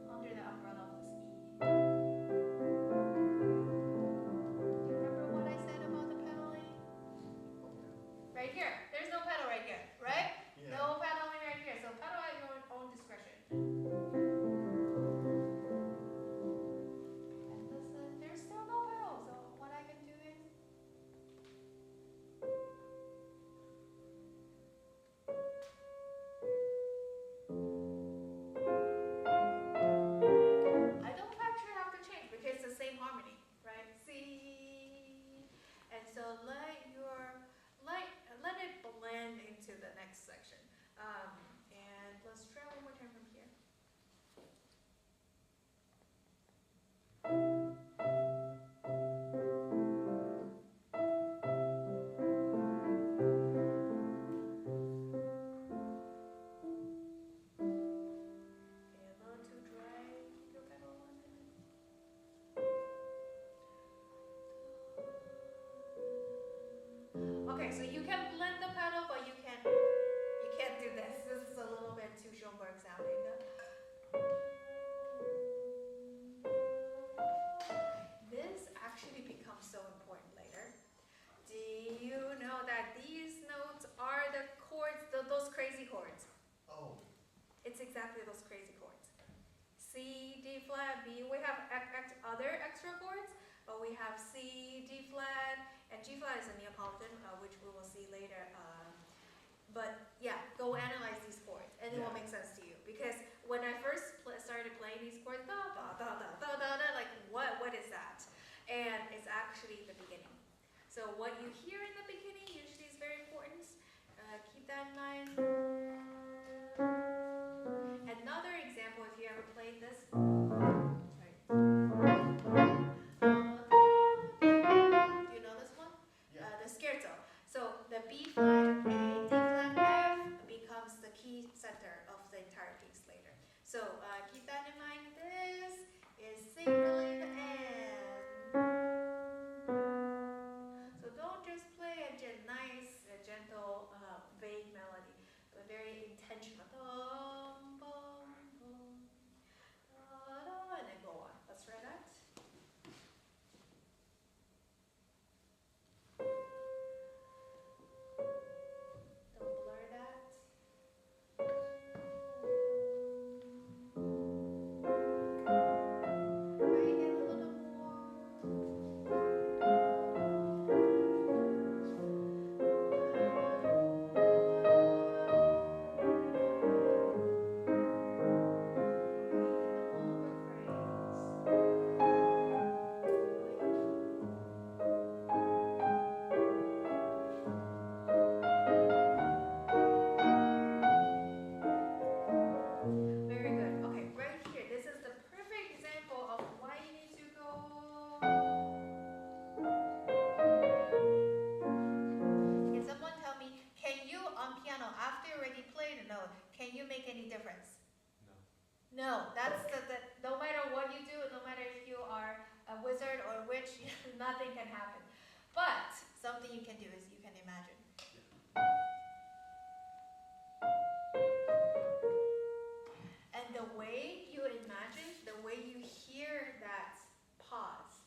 Under the umbrella of this E. Do you remember what I said about the pedaling? Right here. There's no pedal right here, right? Yeah. No pedaling right here. So pedal at your own discretion. And listen, there's still no pedal. So what I can do is I don't actually have to change because it's the same harmony, right? C. And so let it blend into the next section. And let's try one more time from here. Okay, a little too dry. Your pedal on it. Okay, so you can blend the pedal, but you can't do this. This is a little bit too Schoenberg sounding. This actually becomes so important later. Do you know that these notes are the chords, those crazy chords? Oh. It's exactly those crazy chords. C, D flat, B. We have other extra chords, but we have C, D flat, and G flat is a Neapolitan, which we will see later. But yeah, go analyze these chords, and it will make sense to you. Because when I first started playing these chords, da da da da da da da, like what is that? and it's actually the beginning. So what you hear in the beginning usually is very important. Keep that in mind. Another example, if you ever played this. Sorry. Do you know this one? Yeah. The scherzo. So the B flat, A, D flat, F becomes the key center of the entire piece later. So keep that in mind. This is singly the end. So don't just play a nice, gentle, vague melody, but very intentional. Dum, bum, bum, da, da, and then go on. Let's try that. Don't blur that. Right, and a little more. Very good. Okay, right here. This is the perfect example of why you need to go. Can someone tell me, can you on piano, after you already played a note, can you make any difference? No. No, that's no matter what you do, no matter if you are a wizard or a witch, nothing can happen. But something you can do is you can imagine. And the way you imagine, the way you hear that pause,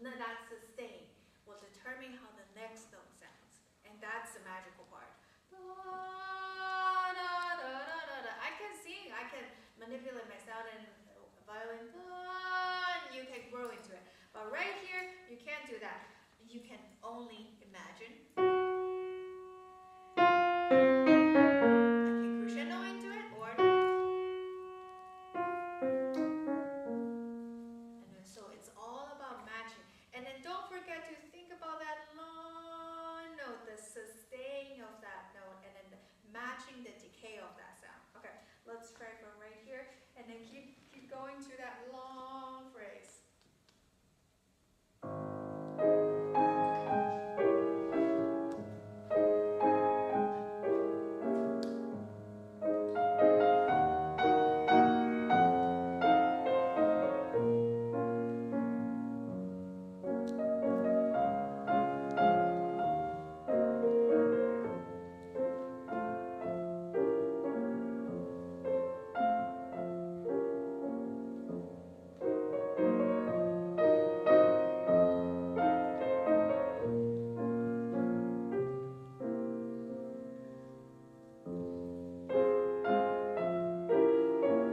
that sustain, will determine how the next note sounds. And that's the magical part. Da, da, da, da, da, da. I can sing, I can manipulate my sound and violin, and you can grow into it. But right here, you can't do that. You can only imagine. I can crescendo into it, or and then, so it's all about matching. And then don't forget to think about that long note, the sustain of that note, and then matching the decay of that sound. Okay, let's try from right here, and then keep going to that long phrase.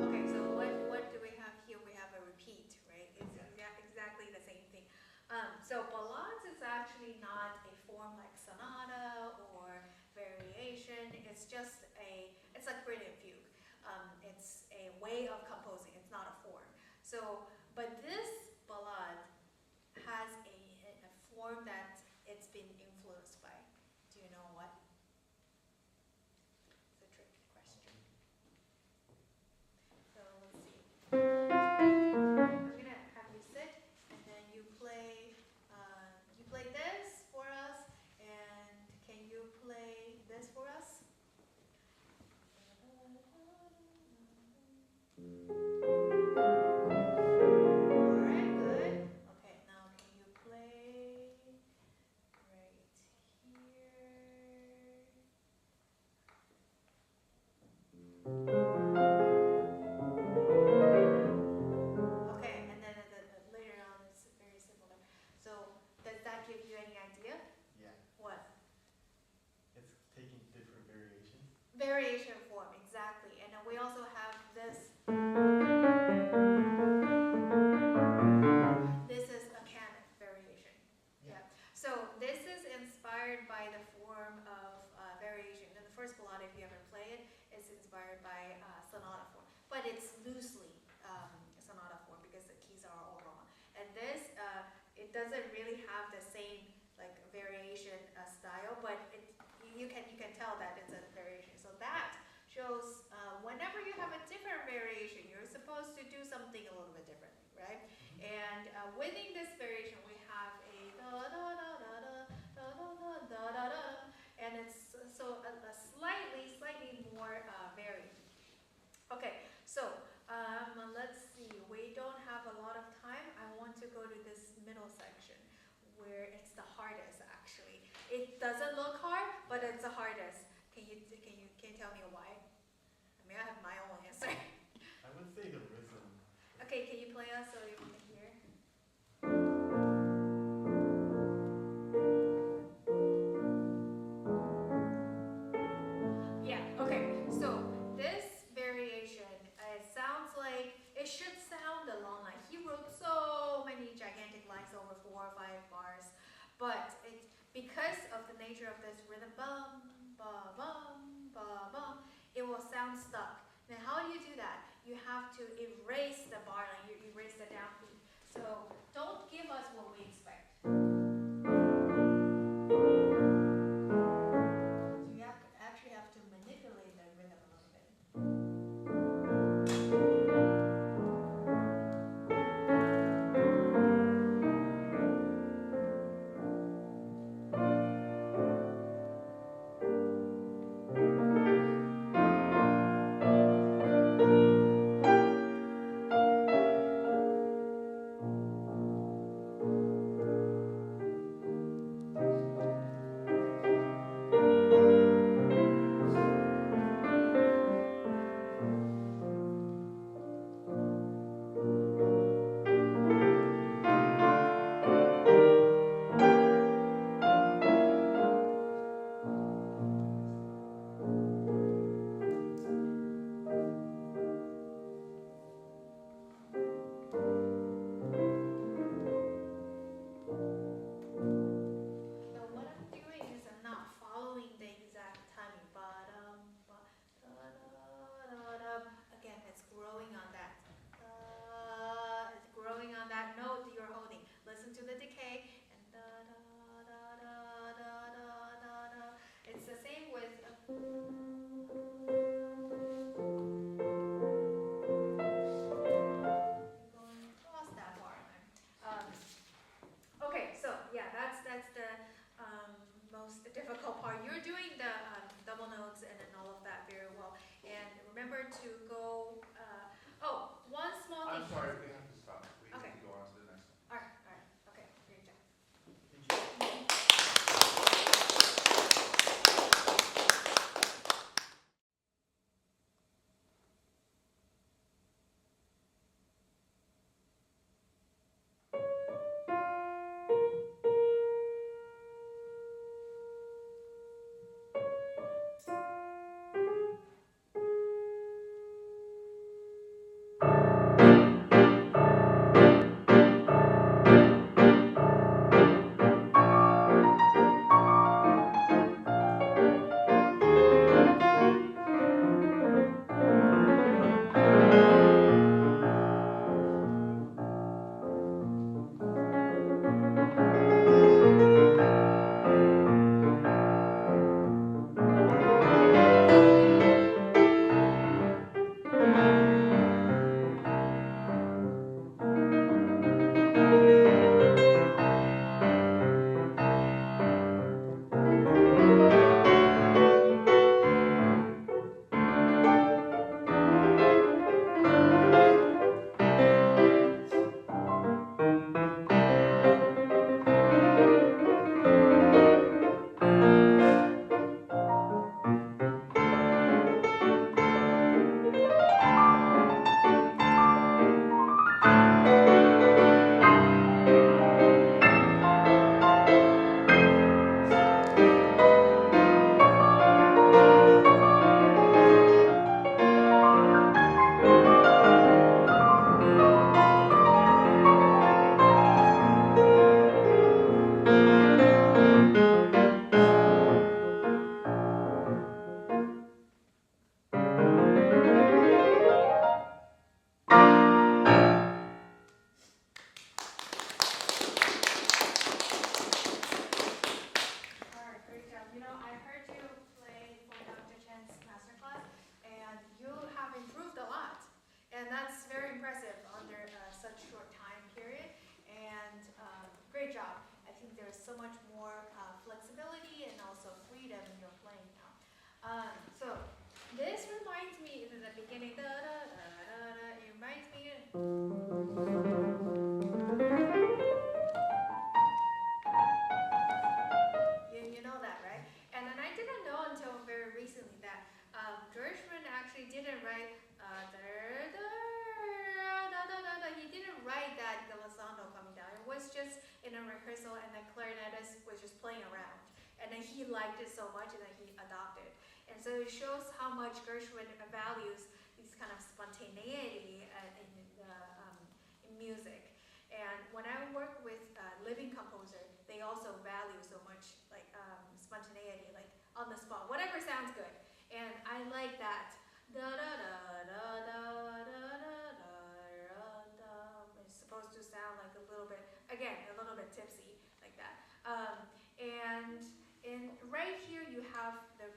Okay, so what do we have here? We have a repeat, right? It's exactly the same thing. So ballades is actually not a form like sonata or variation. It's just it's like brilliant fugue. It's a way of composing. It's not a form. So, but this ballade has a form that it's been influenced by. Do you know what? It's a trick question. So let's see. I'm gonna have you sit, and then you play this for us, and can you play this for us? Alright, good. Okay, now can you play right here? Okay, and then later on it's very similar. So does that give you any idea? Yeah. What? It's taking different variations. Variation form, exactly. And then we also have this. This is a canon variation. Yeah. So this is inspired by the form of variation. And the first ballade, if you ever play it, is inspired by sonata form. But it's loosely sonata form because the keys are all wrong. And this, it doesn't middle section, where it's the hardest actually. It doesn't look hard, but it's the hardest. Can you tell me why? I mean, I have my own answer. I would say the rhythm. Okay, can you play us so we can hear? Yeah, okay, so this variation, it sounds like, it should sound a long line. He wrote so many gigantic lines over 4 or 5 bars, but because of the nature of this rhythm, bum, ba, bum, ba, bum, it will sound stuck. Now how do you do that? You have to erase the bar line, you erase the downbeat. So don't give us what we expect. So you actually have to manipulate the rhythm a little bit. To go, one small thing. I'm sorry, we have to stop. We Okay. need to go on to the next one. All right, okay, great job. Masterclass, and you have improved a lot. And that's very impressive under such short time period. And great job. I think there's so much more flexibility and also freedom in your playing now. So this reminds me in the beginning, it reminds me rehearsal, and the clarinetist was just playing around. And then he liked it so much, and then he adopted. And so it shows how much Gershwin values this kind of spontaneity in music. And when I work with living composer, they also value so much like spontaneity, like on the spot, whatever sounds good. And I like that. Da da da da da da da da da. It's supposed to sound like a little bit, again, a little bit tipsy, like that. And right here you have the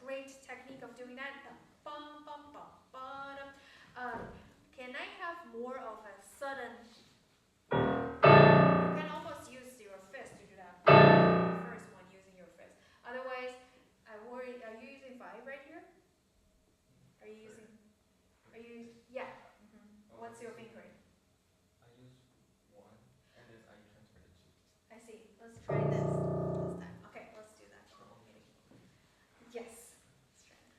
great technique of doing that. Bum, bum, bum, bottom. Can I have more of a sudden? You can almost use your fist to do that. The first one using your fist. Otherwise, I worry. Are you using 5 right here? Are you using? Are you? Yeah. What's your fingering? I use 1 and then I transfer the 2. I see. Let's try this time. Okay, let's do that. Yes. Let's try that.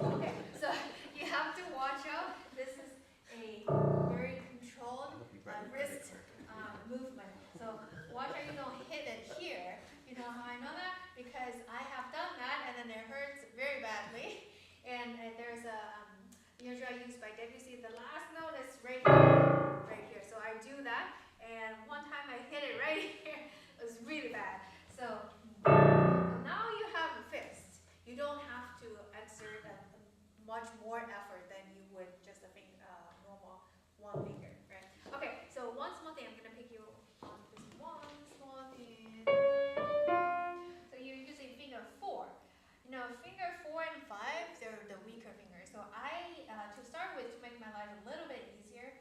Okay, so you have to watch out. This is a very controlled wrist movement. So watch out you don't hit it here. You know how I know that? Because I have done that and then it hurts very badly. And there's a usually used by Debussy. The last note is right here. So I do that, and one time I hit it right here. It was really bad. So now you have a fist. You don't have to exert much more effort than you would just a normal one finger, right? Okay, so one small thing, I'm gonna pick you on this one small thing. So you're using finger 4. You know, finger 4 and 5, they're the weaker fingers. So I, to start with, to make my life a little bit easier,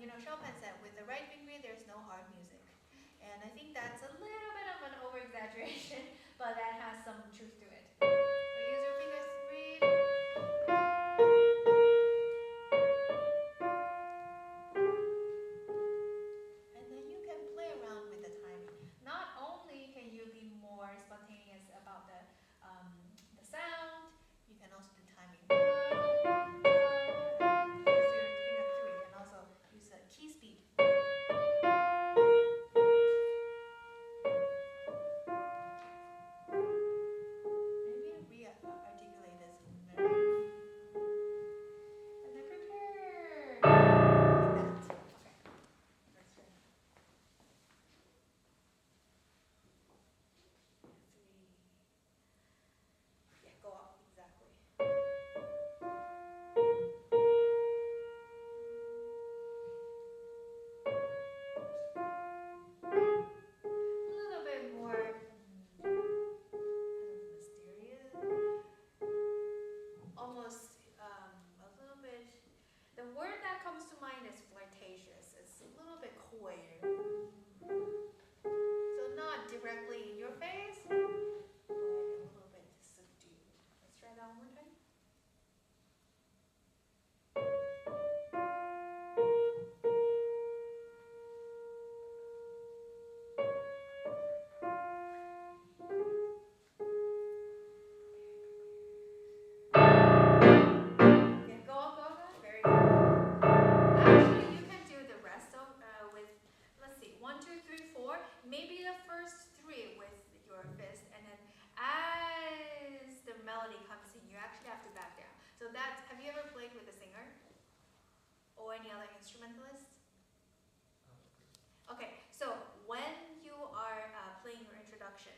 you know, Chopin said, with the right finger, there's no hard music. And I think that's a little bit of an over-exaggeration, but that has some truth to it. So use your finger 3. And then you can play around with the timing. Not only can you be more spontaneous about the sound, you can also do timing. Use your finger 3 and also use the key speed. Maybe re-articulate this in there. And then prepare. Like that. Okay. Let's try. 3. Yeah, go up, exactly. A little bit more kind of mysterious. Almost a little bit. The word that comes to mind is flirtatious. It's a little bit coy. So not directly in your face, but a little bit subdued. Let's try that one more time. Yeah, go up, go up. Very good. Actually, you can do the rest of with, let's see, 1, 2, 3, 4. Maybe the first 3 with your fist, and then as the melody comes in, you actually have to back down. So that's, have you ever played with a singer or any other instrumentalist? Okay, so when you are playing your introduction,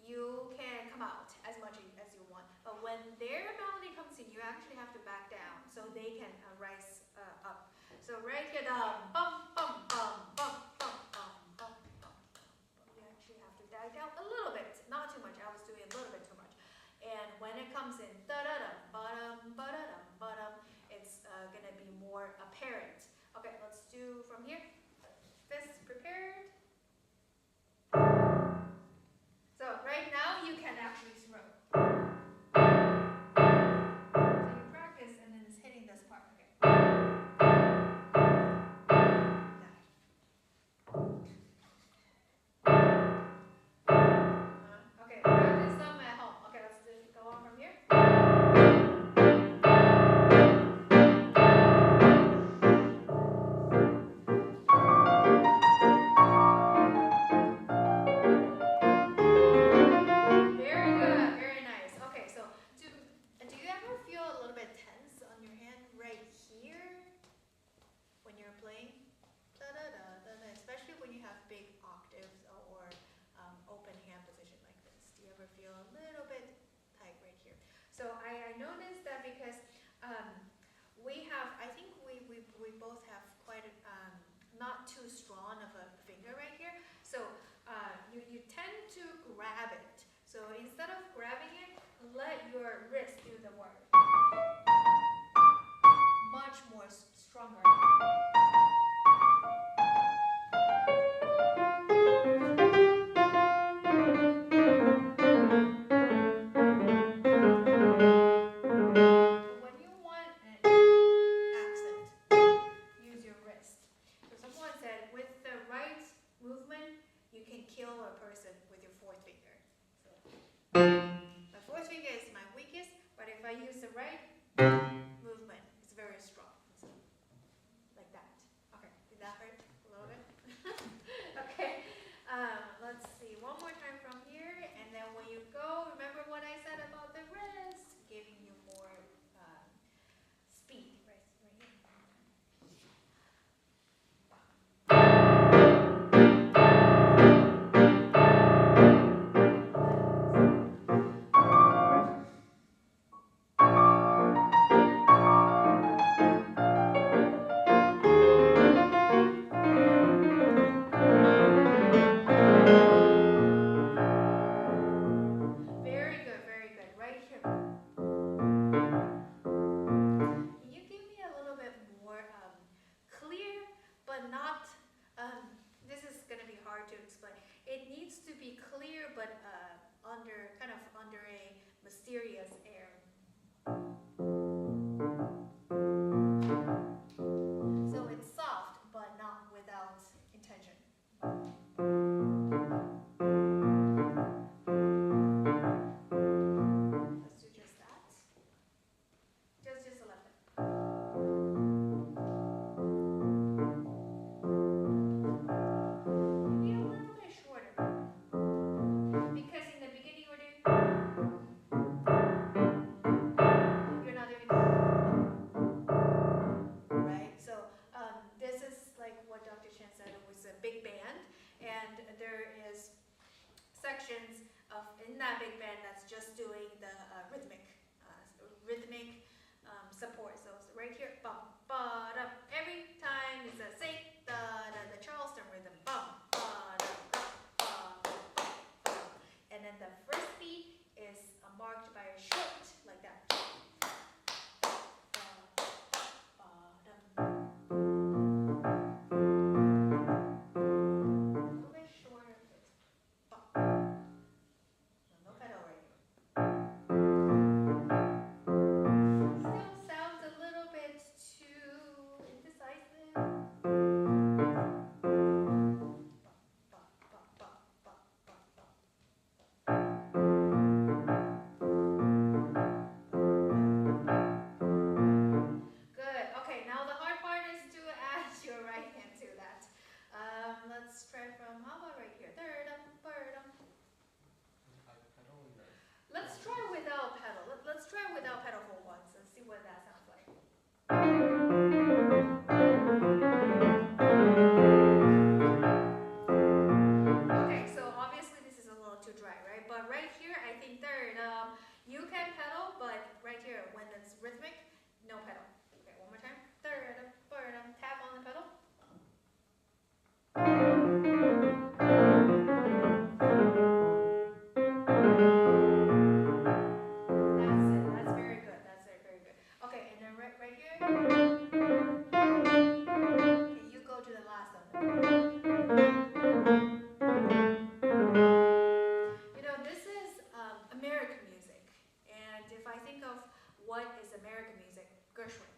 you can come out as much as you want, but when their melody comes in, you actually have to back down so they can rise up. So right here, the bum bum bum bum bum bum bum bum. You actually have to back down a little bit, not too much. I was doing a little bit too much. And when it comes in, da da da bottom, ba da dum bottom, it's gonna be more apparent. Okay, let's do from here. Fist prepared. So right now you can actually throw. So you practice and then it's hitting this part. Okay. That. feel a little bit tight right here. So I noticed that because we have, I think we both have quite not too strong of a finger right here. So you tend to grab it. So instead of grabbing it, let your wrist do the work. Much more stronger. When you want an accent, use your wrist. So someone said with the right movement, you can kill a person with your fourth finger. So my fourth finger is my weakest, but if I use the right movement, it's very strong. So, like that. Okay, did that hurt a little bit? Okay, let's see, one more time from here, and then when you go, remember what I said about the wrist, giving you more speed, right here. Very good, very good. Right here. Can you give me a little bit more clear, but not, this is going to be hard to explain. It needs to be clear, but kind of under a mysterious air. So it's soft, but not without intention. Let's do just that. Just a left hand. Maybe a little bit shorter. Because in the beginning we're doing, you're not doing, right? So this is like what Dr. Chen said, it was a big band, and there is sections of in that big band that's just doing the rhythmic support. So it's right here, bum, ba, da. Every time it's a say, da, da, the Charleston rhythm, bum, ba, da, da, ba, ba, ba. And then the first beat is marked by a short, like that. Ba, ba, da. A little bit shorter, but no pedal right here. Still sounds a little bit too indecisive. Ba, ba, ba, ba, ba, ba. Good. Okay, now the hard part is to add your right hand to that. Let's try from, how about right here? Third-um, bird-um. Let's try without pedal. Let's try without pedal for once and see what that sounds like. Okay, so obviously this is a little too dry, right? But right here, I think third, you can pedal, but right here, when it's rhythmic, no pedal. Okay, one more time. Third, tap on the pedal. That's it. That's very good. That's very good. Okay, and then right here. Okay, you go to the last of them. You know, this is American music, and if I think of what is American music, Gershwin.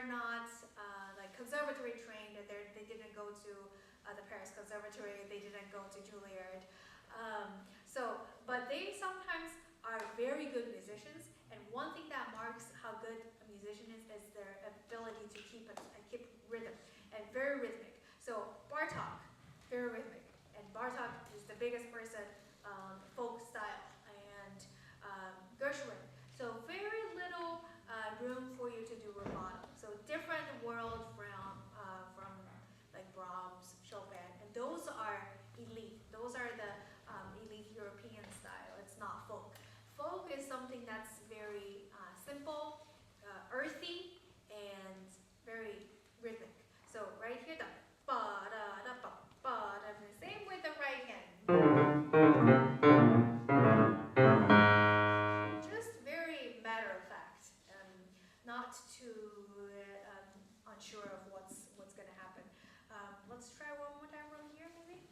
are not like conservatory trained, they didn't go to the Paris Conservatory, they didn't go to Juilliard. But they sometimes are very good musicians, and one thing that marks how good a musician is their ability to keep rhythm, and very rhythmic. So Bartók, very rhythmic, and Bartók is the biggest person, folk style, and Gershwin. So very little room for you to do rubato. So different world from like Brahms, Chopin, and those are elite. Those are the elite European style. It's not folk. Folk is something that's very simple, earthy, and very rhythmic. So right here, the ba da da ba ba da. Same with the right hand. Just very matter of fact, not too unsure of what's going to happen. Let's try one more time from here, maybe.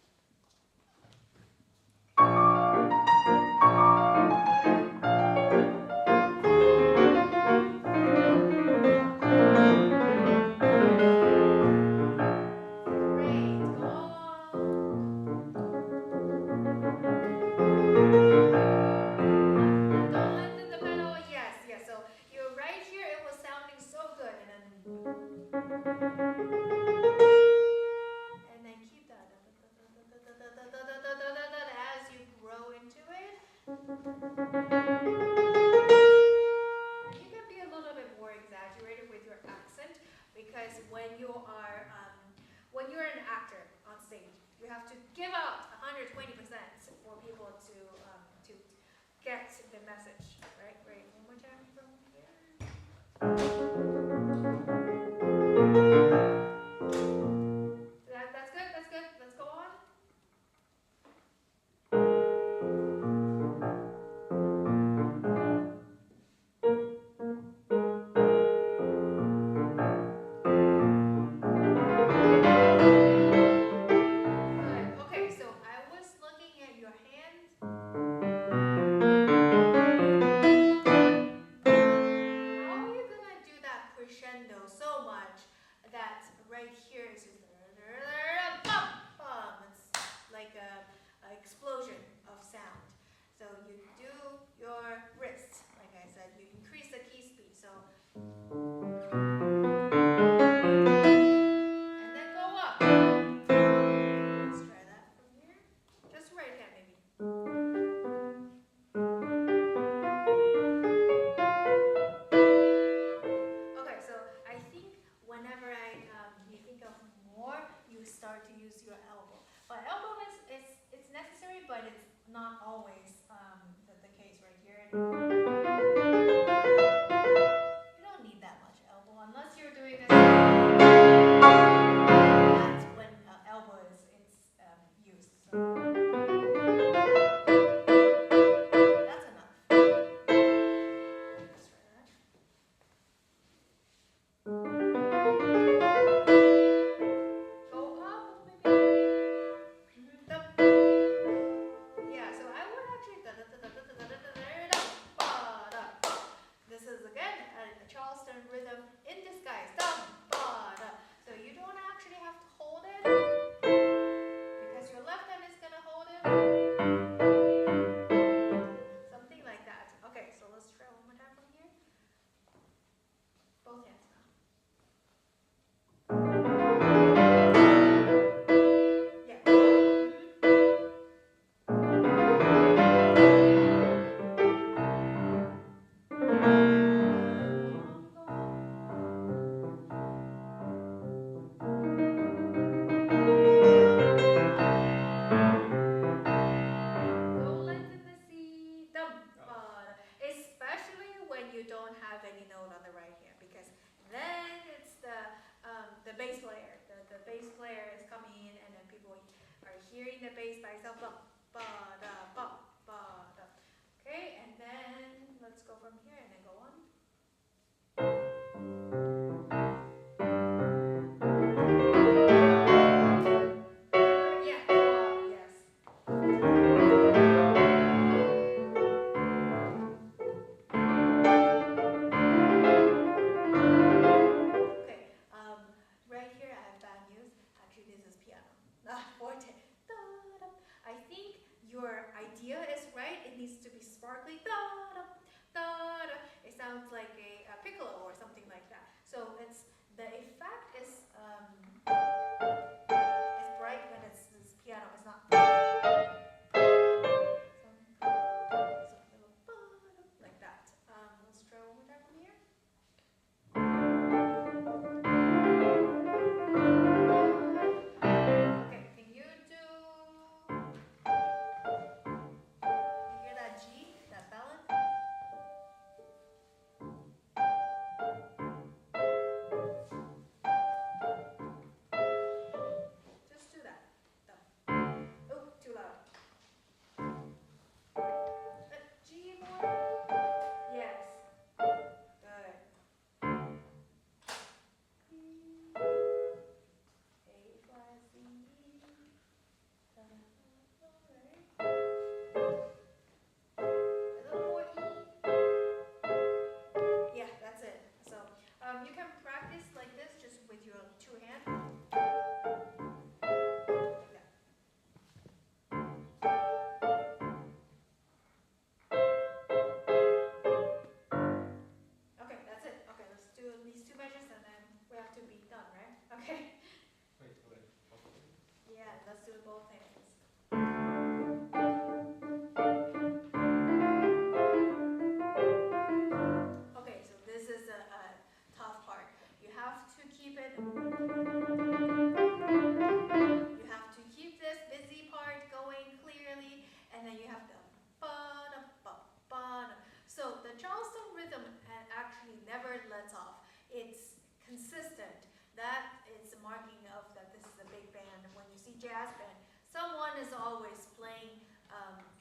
lets off. It's consistent. That is a marking of that this is a big band. When you see jazz band, someone is always playing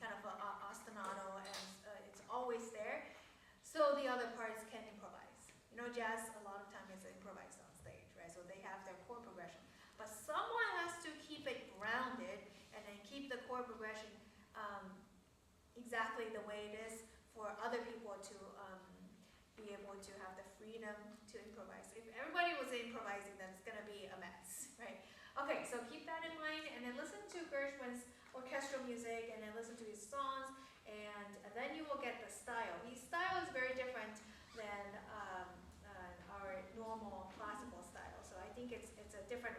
kind of a ostinato, and it's always there. So the other parts can improvise. You know, jazz a lot of time is improvised on stage, right? So they have their chord progression. But someone has to keep it grounded and then keep the chord progression exactly the way it is for other people to be able to have the freedom to improvise. If everybody was improvising, then it's going to be a mess, right? Okay, so keep that in mind, and then listen to Gershwin's orchestral music, and then listen to his songs, and then you will get the style. His style is very different than our normal classical style, so I think it's a different